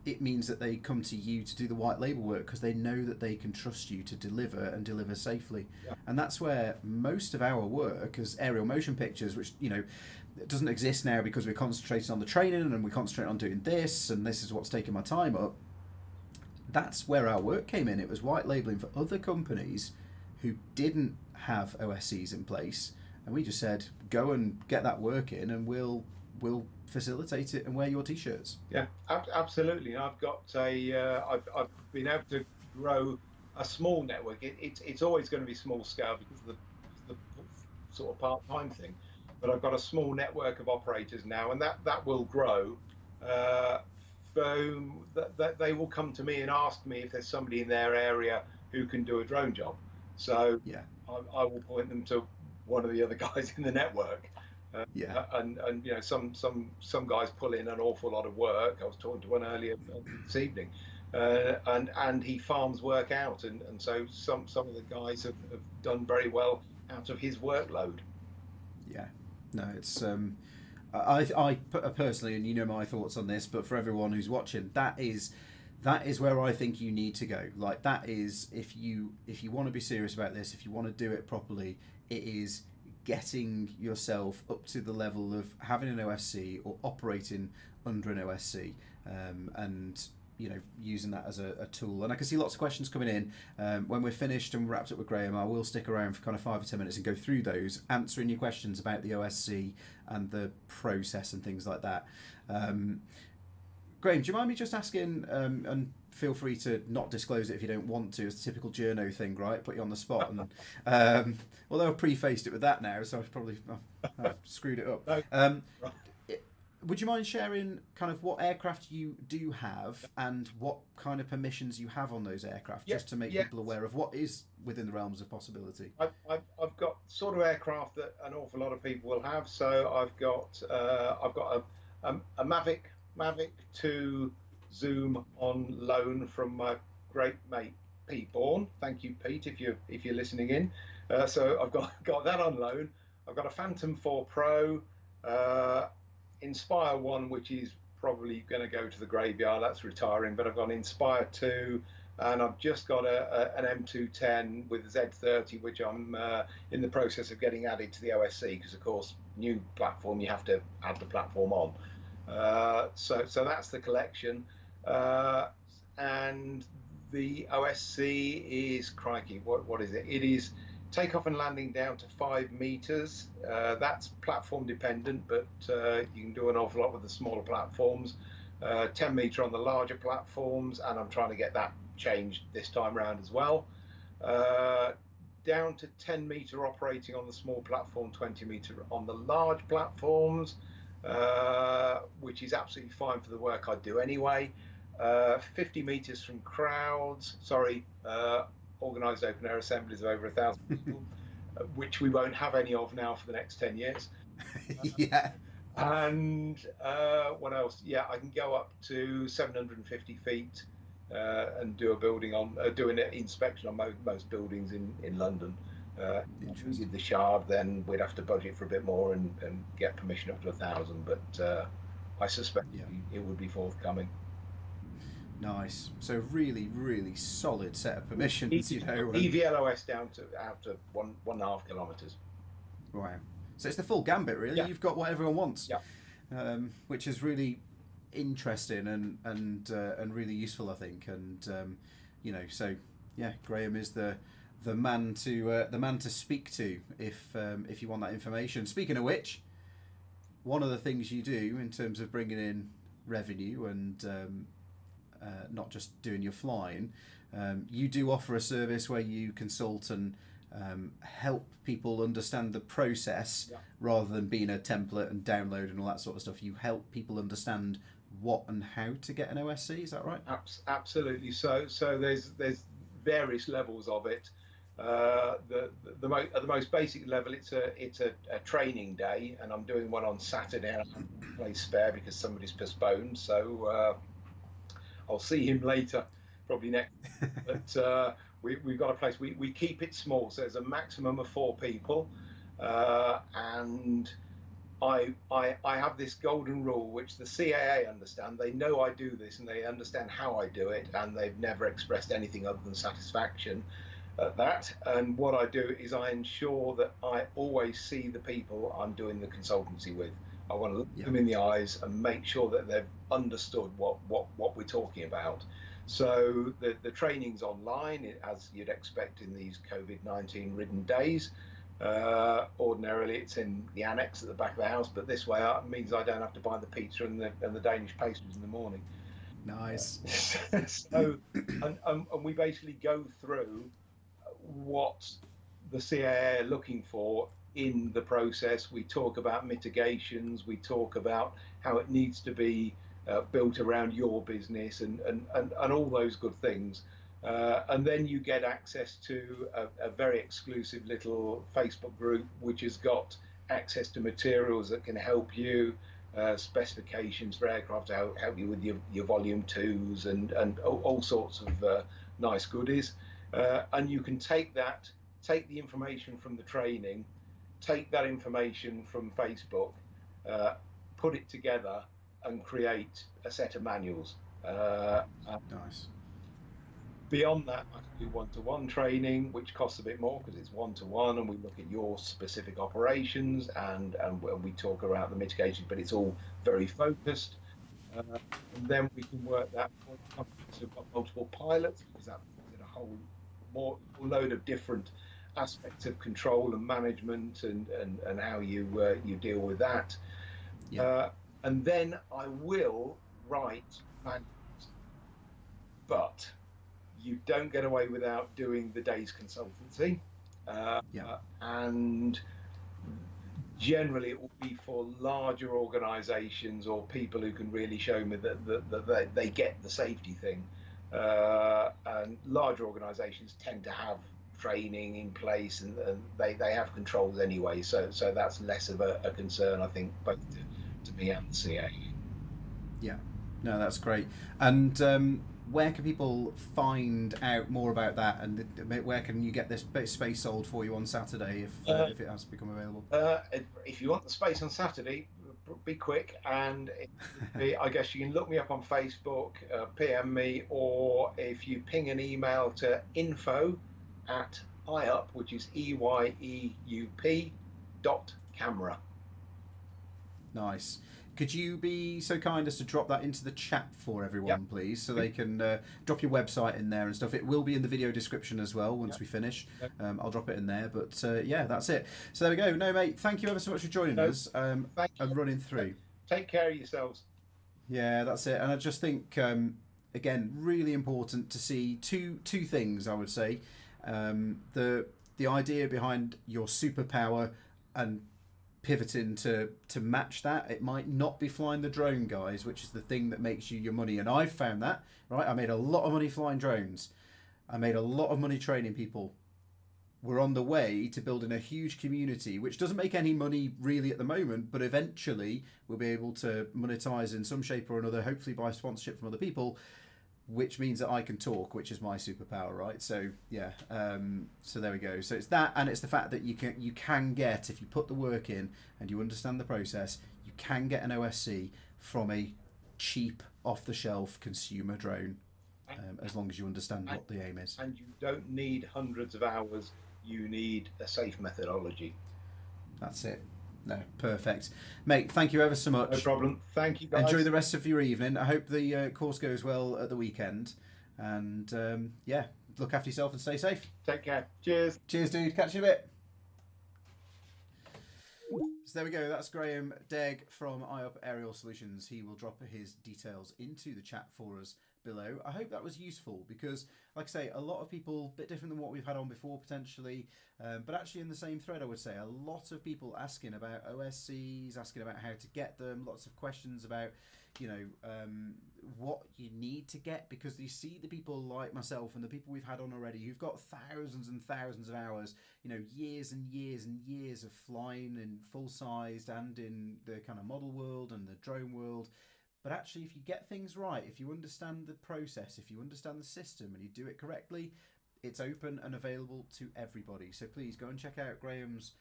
it means that they come to you to do the white label work because they know that they can trust you to deliver and deliver safely. Yeah. And that's where most of our work as aerial motion pictures, which, you know, it doesn't exist now because we're concentrating on the training and we concentrate on doing this and this is what's taking my time up. That's where our work came in. It was white labeling for other companies who didn't have OSCs in place. And we just said, go and get that work in, and we'll facilitate it and wear your t-shirts. Yeah, absolutely. I've got I've been able to grow a small network. It's always going to be small scale because of the sort of part-time thing. But I've got a small network of operators now, and that will grow. That they will come to me and ask me if there's somebody in their area who can do a drone job. So yeah, I will point them to one of the other guys in the network. And you know, some guys pull in an awful lot of work. I was talking to one earlier this evening, and he farms work out, and so some of the guys have done very well out of his workload. Yeah, no, it's I personally, and you know my thoughts on this, but for everyone who's watching, that is where I think you need to go. Like that is, if you want to be serious about this, if you want to do it properly, it is getting yourself up to the level of having an OSC or operating under an OSC, and you know, using that as a tool. And I can see lots of questions coming in. When we're finished and wrapped up with Graham, I will stick around for kind of 5 or 10 minutes and go through those, answering your questions about the OSC and the process and things like that. Graham, do you mind me just asking, and feel free to not disclose it if you don't want to. It's the typical journo thing, right? Put you on the spot. And although I've prefaced it with that now, so I've screwed it up. Would you mind sharing kind of what aircraft you do have and what kind of permissions you have on those aircraft, just to make people aware of what is within the realms of possibility? I've got sort of aircraft that an awful lot of people will have. So I've got a Mavic 2 Zoom on loan from my great mate Pete Bourne. Thank you, Pete, if you're listening in. So I've got that on loan. I've got a Phantom 4 Pro, Inspire 1, which is probably going to go to the graveyard. That's retiring. But I've got an Inspire 2, and I've just got an M210 with a Z30, which I'm in the process of getting added to the OSC because, of course, new platform, you have to add the platform on. So that's the collection, and the OSC is, crikey, what is it? It is takeoff and landing down to 5 meters. That's platform dependent, but you can do an awful lot with the smaller platforms. 10 meter on the larger platforms, and I'm trying to get that changed this time around as well. Down to 10 meter operating on the small platform, 20 meter on the large platforms. Which is absolutely fine for the work I do anyway. 50 meters from crowds, organised open air assemblies of over 1,000 people, which we won't have any of now for the next 10 years. Yeah. And what else? Yeah, I can go up to 750 feet and do doing an inspection on most buildings in London. If we did the Shard, then we'd have to budget for a bit more and get permission up to 1,000, but I suspect it would be forthcoming. Nice. So really, really solid set of permissions, you know. EVLOS down to 1.5 kilometres. Wow. So it's the full gambit, really. Yeah. You've got what everyone wants, Yeah. Which is really interesting and really useful, I think. And you know, so yeah, Graham is the man to speak to if you want that information. Speaking of which, one of the things you do in terms of bringing in revenue and not just doing your flying, you do offer a service where you consult and help people understand the process rather than being a template and download and all that sort of stuff. You help people understand what and how to get an OSC. Is that right? Absolutely. So there's various levels of it. At the most basic level, it's a training day, and I'm doing one on Saturday. And I'm place spare because somebody's postponed, so I'll see him later, probably next. But we've got a place. We keep it small, so there's a maximum of 4 people, and I have this golden rule which the CAA understand. They know I do this and they understand how I do it, and they've never expressed anything other than satisfaction at that. And what I do is I ensure that I always see the people I'm doing the consultancy with. I want to look them in the eyes and make sure that they've understood what we're talking about. So the training's online, as you'd expect in these COVID-19 ridden days. Ordinarily it's in the annex at the back of the house, but this way it means I don't have to buy the pizza and the Danish pastries in the morning. Nice. So and we basically go through what the CAA are looking for in the process. We talk about mitigations, we talk about how it needs to be built around your business and all those good things. And then you get access to a very exclusive little Facebook group which has got access to materials that can help you, specifications for aircraft to help you with your volume 2s and all sorts of nice goodies. And you can take the information from the training, take that information from Facebook, put it together and create a set of manuals. Nice. Beyond that, I can do one-to-one training, which costs a bit more because it's one-to-one, and we look at your specific operations and we talk about the mitigation, but it's all very focused. And then we can work that for companies who've got multiple pilots, because that brings in a whole load of different aspects of control and management and how you deal with that. And then I will write manuals, but you don't get away without doing the day's consultancy. And generally it will be for larger organisations or people who can really show me that they get the safety thing. And larger organisations tend to have training in place and they have controls anyway. So that's less of a concern, I think, both to me and the CAA. Yeah, no, that's great. And where can people find out more about that, and where can you get this space sold for you on Saturday if it has become available? If you want the space on Saturday, be quick, and I guess you can look me up on Facebook, PM me, or if you ping an email to info@Eyeup, which is EYEUP.camera. Nice. Could you be so kind as to drop that into the chat for everyone, please, so they can drop your website in there and stuff. It will be in the video description as well once we finish. I'll drop it in there. But yeah, that's it. So there we go. No, mate, thank you ever so much for joining us and running through. Take care of yourselves. Yeah, that's it. And I just think, again, really important to see two things, I would say. The idea behind your superpower and pivoting to match that. It might not be flying the drone, guys, which is the thing that makes you your money. And I've found that, right? I made a lot of money flying drones. I made a lot of money training people. We're on the way to building a huge community, which doesn't make any money really at the moment, but eventually we'll be able to monetize in some shape or another, hopefully by sponsorship from other people, which means that I can talk, which is my superpower, right? So yeah, so there we go. So it's that, and it's the fact that you can get, if you put the work in and you understand the process, you can get an OSC from a cheap, off-the-shelf consumer drone, as long as you understand what the aim is. And you don't need hundreds of hours. You need a safe methodology. That's it. No, perfect. Mate, thank you ever so much. No problem. Thank you, guys. Enjoy the rest of your evening. I hope the course goes well at the weekend. And yeah, look after yourself and stay safe. Take care. Cheers. Cheers, dude. Catch you in a bit. So there we go. That's Graham Degg from Eyeup Aerial Solutions. He will drop his details into the chat for us below. I hope that was useful because, like I say, a lot of people, a bit different than what we've had on before potentially, but actually in the same thread, I would say, a lot of people asking about OSCs, asking about how to get them, lots of questions about, you know, what you need to get, because you see the people like myself and the people we've had on already who've got thousands and thousands of hours, you know, years and years and years of flying in full-sized and in the kind of model world and the drone world. But actually, if you get things right, if you understand the process, if you understand the system and you do it correctly, it's open and available to everybody. So please go and check out Graham's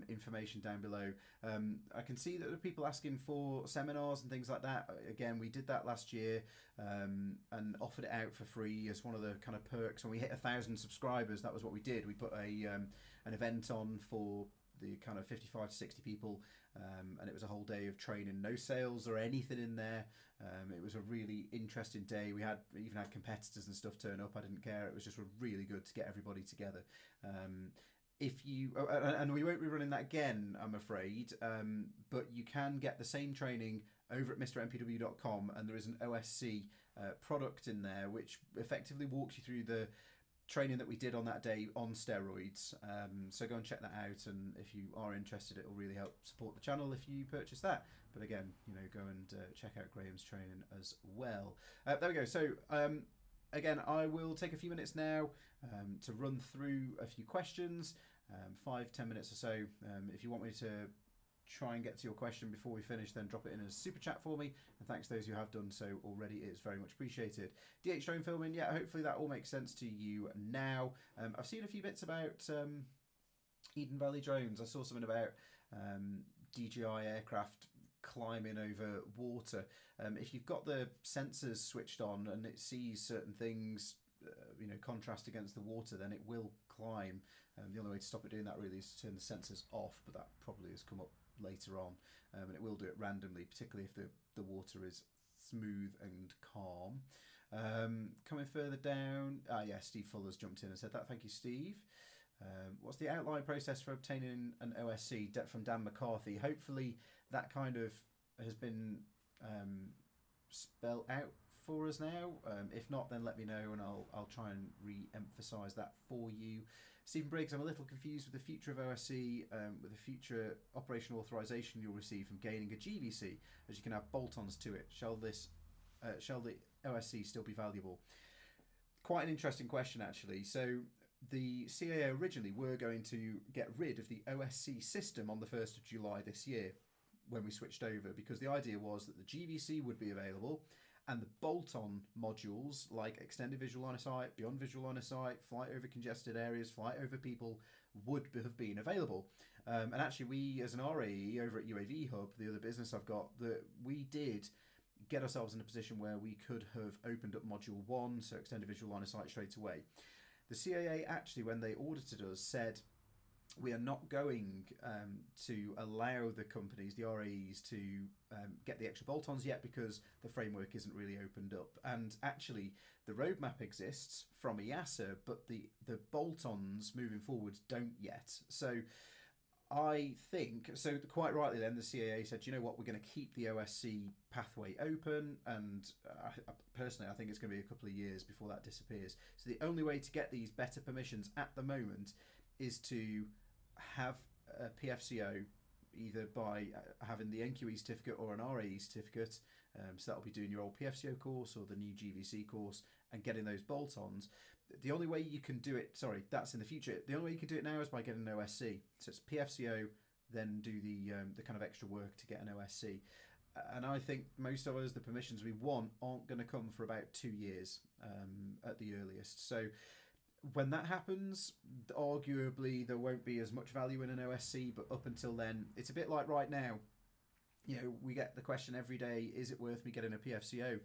information down below. I can see that there are people asking for seminars and things like that. Again, we did that last year and offered it out for free as one of the kind of perks. When we hit 1,000 subscribers, that was what we did. We put an event on for the kind of 55 to 60 people, and it was a whole day of training, no sales or anything in there. It was a really interesting day. We even had competitors and stuff turn up. I didn't care. It was just really good to get everybody together. If you and we won't be running that again, I'm afraid, but you can get the same training over at mrmpw.com, and there is an OSC product in there which effectively walks you through the training that we did on that day on steroids. So go and check that out, and if you are interested, it will really help support the channel if you purchase that. But again, you know, go and check out Graham's training as well. There we go. So again, I will take a few minutes now to run through a few questions, 5-10 minutes or so. If you want me to try and get to your question before we finish, then drop it in as super chat for me, and thanks to those who have done so already. It is very much appreciated. DH drone filming, yeah, hopefully that all makes sense to you now. I've seen a few bits about Eden Valley drones. I saw something about DJI aircraft climbing over water. If you've got the sensors switched on and it sees certain things, you know, contrast against the water, then it will climb. The only way to stop it doing that really is to turn the sensors off, but that probably has come up later on, and it will do it randomly, particularly if the water is smooth and calm. Coming further down, yeah, Steve Fuller's jumped in and said that. Thank you, Steve. What's the outline process for obtaining an OSC? From Dan McCarthy. Hopefully that kind of has been spelled out for us now. If not, then let me know and I'll try and re-emphasise that for you. Stephen Briggs, I'm a little confused with the future of OSC, with the future operational authorization you'll receive from gaining a GVC, as you can have bolt-ons to it. Shall the OSC still be valuable? Quite an interesting question, actually. So the CAA originally were going to get rid of the OSC system on the 1st of July this year when we switched over, because the idea was that the GVC would be available and the bolt-on modules like extended visual line of sight, beyond visual line of sight, flight over congested areas, flight over people would have been available. And actually we, as an RAE over at UAVHUB, the other business I've got, we did get ourselves in a position where we could have opened up module 1, so extended visual line of sight, straight away. The CAA actually, when they audited us, said we are not going to allow the companies, the RAEs, to get the extra bolt-ons yet because the framework isn't really opened up. And actually, the roadmap exists from EASA, but the bolt-ons moving forwards don't yet. So I think, so quite rightly then, the CAA said, you know what, we're going to keep the OSC pathway open, and personally I think it's going to be a couple of years before that disappears. So the only way to get these better permissions at the moment is to have a PfCO, either by having the NQE certificate or an RAE certificate. So that'll be doing your old PfCO course or the new GVC course and getting those bolt-ons. The only way you can do it, sorry, that's in the future. The only way you can do it now is by getting an OSC. So it's PfCO, then do the kind of extra work to get an OSC. And I think most of us, the permissions we want aren't going to come for about 2 years at the earliest. So when that happens, arguably there won't be as much value in an OSC, but up until then, it's a bit like right now. You know, we get the question every day, is it worth me getting a PfCO?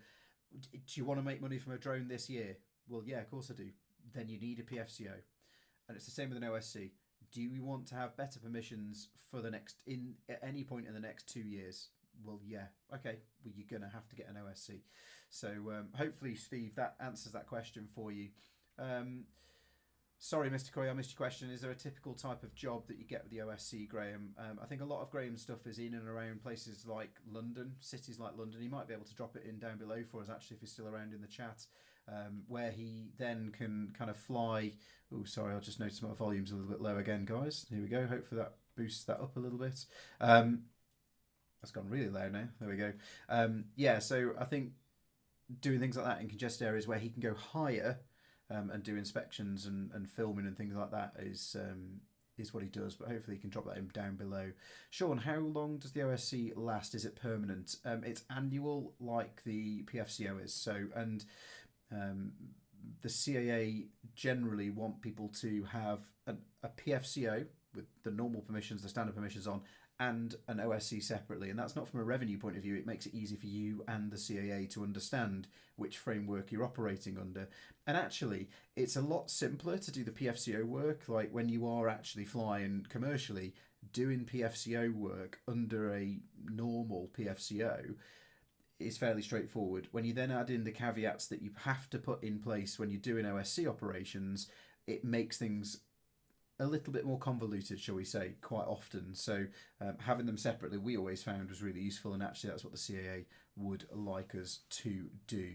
Do you want to make money from a drone this year? Well, yeah, of course I do. Then you need a PfCO. And it's the same with an OSC. do you want to have better permissions for the next at any point in the next 2 years? Well, yeah, okay. Well, you're going to have to get an OSC. So hopefully, Steve, that answers that question for you. Sorry, Mr. Coy, I missed your question. Is there a typical type of job that you get with the OSC, Graham? I think a lot of Graham's stuff is in and around places like London, cities like London. He might be able to drop it in down below for us, actually, if he's still around in the chat, where he then can kind of fly. Oh, sorry, I'll just notice my volume's a little bit low again, guys. Here we go. Hopefully that boosts that up a little bit. That's gone really low now. There we go. Yeah, so I think doing things like that in congested areas where he can go higher and do inspections and filming and things like that is what he does. But hopefully he can drop that in down below. Sean, how long does the OSC last? Is it permanent? It's annual, like the PfCO is. So and the CAA generally want people to have a PfCO with the normal permissions, the standard permissions on, and an OSC separately. And that's not from a revenue point of view. It makes it easy for you and the CAA to understand which framework you're operating under. And actually, it's a lot simpler to do the PfCO work. Like when you are actually flying commercially, doing PfCO work under a normal PfCO is fairly straightforward. When you then add in the caveats that you have to put in place when you're doing OSC operations, it makes things a little bit more convoluted, shall we say, quite often. So having them separately, we always found was really useful, and actually that's what the CAA would like us to do.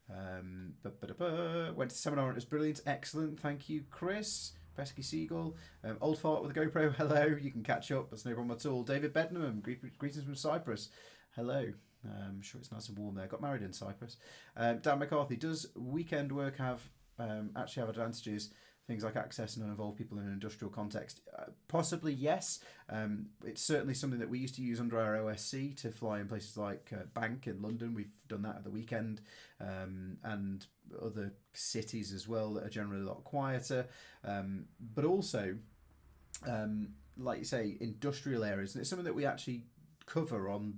Went to seminar and it was brilliant. Excellent. Thank you, Chris. Pesky Seagull. Old Fart with a GoPro. Hello. You can catch up. That's no problem at all. David Bednam. Greetings from Cyprus. Hello. I'm sure it's nice and warm there. Got married in Cyprus. Dan McCarthy. Does weekend work actually have advantages? Things like access and involve people in an industrial context? Possibly, yes. It's certainly something that we used to use under our OSC to fly in places like Bank in London. We've done that at the weekend, and other cities as well that are generally a lot quieter. But also, like you say, industrial areas. And it's something that we actually cover on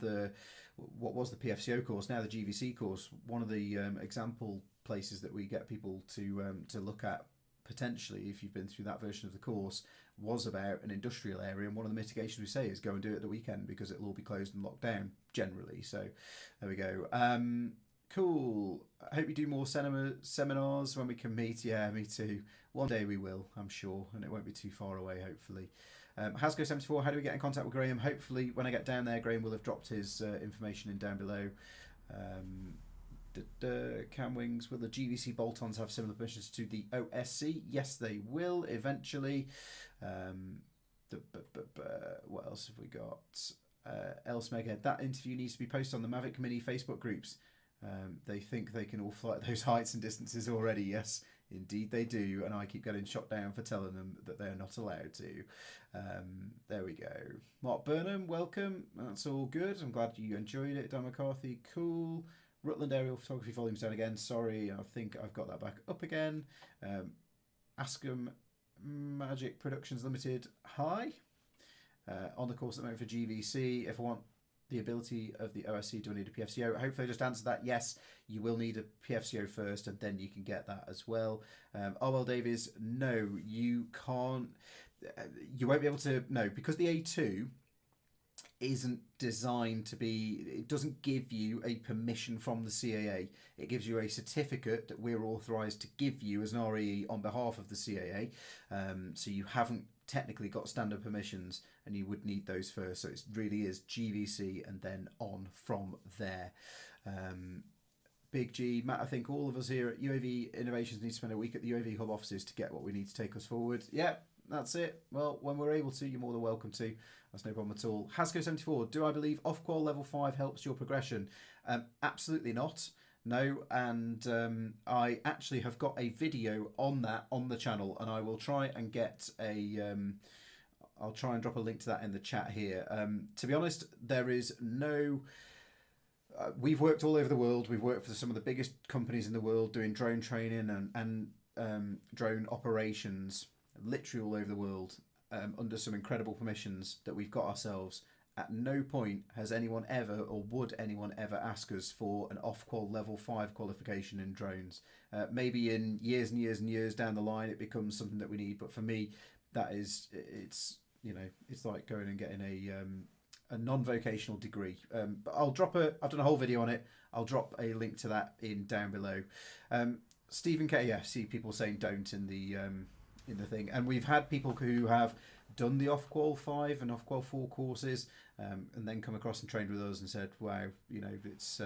what was the PfCO course, now the GVC course. One of the example places that we get people to look at, potentially, if you've been through that version of the course, was about an industrial area, and one of the mitigations we say is go and do it at the weekend because it'll all be closed and locked down generally. So there we go. Cool. I hope you do more seminars when we can meet. Yeah, me too. One day we will, I'm sure, and it won't be too far away, hopefully. Hasgo74, how do we get in contact with Graham? Hopefully when I get down there, Graham will have dropped his information in down below. Cam Wings, will the GVC bolt-ons have similar permissions to the OSC? Yes, they will eventually. What else have we got? Else Meghead, that interview needs to be posted on the Mavic Mini Facebook groups. They think they can all fly at those heights and distances already. Yes, indeed they do, and I keep getting shot down for telling them that they're not allowed to. There we go. Mark Burnham, welcome. That's all good. I'm glad you enjoyed it. Dan McCarthy, cool. Rutland Aerial Photography volume's down again. Sorry, I think I've got that back up again. Askham Magic Productions Limited. Hi. On the course at the moment for GVC. If I want the ability of the OSC, do I need a PfCO? Hopefully I just answered that. Yes, you will need a PfCO first, and then you can get that as well. Orwell Davies, no, you can't. You won't be able to. No, because the A2 isn't designed to be, it doesn't give you a permission from the CAA. It gives you a certificate that we're authorised to give you as an RE on behalf of the CAA. So you haven't technically got standard permissions, and you would need those first. So it really is GVC and then on from there. Big G, Matt, I think all of us here at UAV Innovations need to spend a week at the UAVHUB offices to get what we need to take us forward. Yeah, that's it. Well, when we're able to, you're more than welcome to. That's no problem at all. Hasco74, do I believe off-qual level 5 helps your progression? Absolutely not. No, and I actually have got a video on that on the channel, and I will try and get a... I'll try and drop a link to that in the chat here. To be honest, there is no... we've worked all over the world. We've worked for some of the biggest companies in the world doing drone training and drone operations, literally all over the world, under some incredible permissions that we've got ourselves. At no point has anyone ever, or would anyone ever, ask us for an off-qual level 5 qualification in drones. Maybe in years and years and years down the line it becomes something that we need, but for me, that is, it's, you know, it's like going and getting a non-vocational degree. But I've done a whole video on it. I'll drop a link to that down below. Stephen K, yeah, see people saying don't in the thing, and we've had people who have done the off-qual 5 and off-qual 4 courses, and then come across and trained with us and said, wow, you know, it's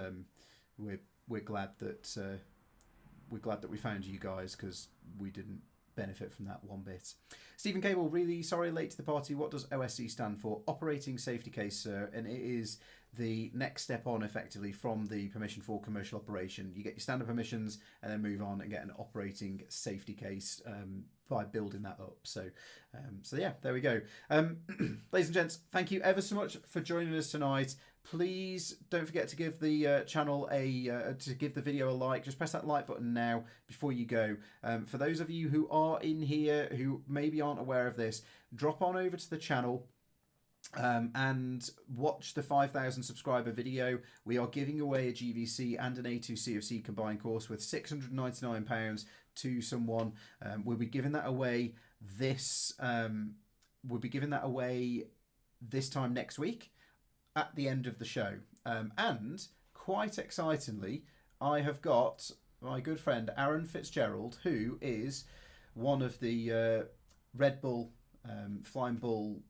we're glad that we found you guys, because we didn't benefit from that one bit. Stephen Cable, really sorry, late to the party. What does OSC stand for? Operating Safety Case, sir, and it is the next step on, effectively, from the permission for commercial operation. You get your standard permissions and then move on and get an operating safety case by building that up. So yeah, there we go. Ladies and gents, thank you ever so much for joining us tonight. Please don't forget to give the channel to give the video a like. Just press that like button now before you go. For those of you who are in here who maybe aren't aware of this, drop on over to the channel and watch the 5,000 subscriber video. We are giving away a GVC and an A2 CFC combined course with £699 to someone. We'll be giving that away this time next week at the end of the show. And quite excitingly, I have got my good friend Aaron Fitzgerald, who is one of the Red Bull Flying Bull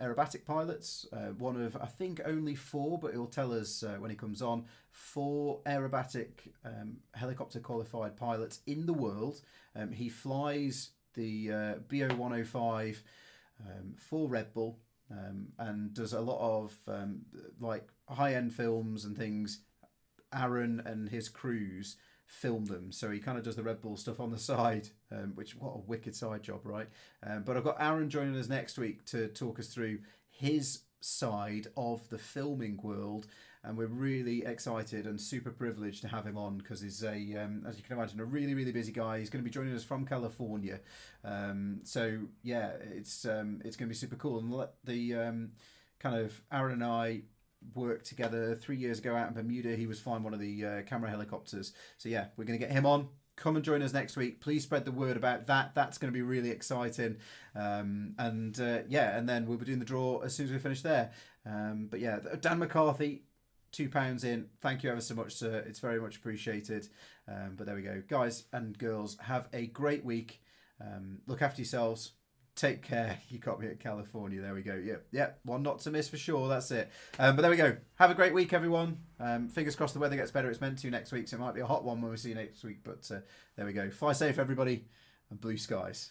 aerobatic pilots, one of, I think, only 4, but he'll tell us when he comes on, 4 aerobatic helicopter qualified pilots in the world. He flies the BO-105 for Red Bull, and does a lot of like high-end films and things. Aaron and his crews film them, so he kind of does the Red Bull stuff on the side, which, what a wicked side job, right? But I've got Aaron joining us next week to talk us through his side of the filming world, and we're really excited and super privileged to have him on, because he's as you can imagine, a really busy guy. He's going to be joining us from California, so yeah, it's going to be super cool. And the kind of Aaron and I worked together 3 years ago out in Bermuda. He was flying one of the camera helicopters, so yeah, we're going to get him on. Come and join us next week. Please spread the word about that. That's going to be really exciting. Yeah, and then we'll be doing the draw as soon as we finish there. But yeah, Dan McCarthy, £2 in. Thank you ever so much, sir. It's very much appreciated. But there we go. Guys and girls, have a great week. Look after yourselves. Take care. You got me at California. There we go. Yep. One not to miss for sure. That's it. But there we go. Have a great week, everyone. Fingers crossed the weather gets better. It's meant to next week, so it might be a hot one when we see you next week. But there we go. Fly safe, everybody, and blue skies.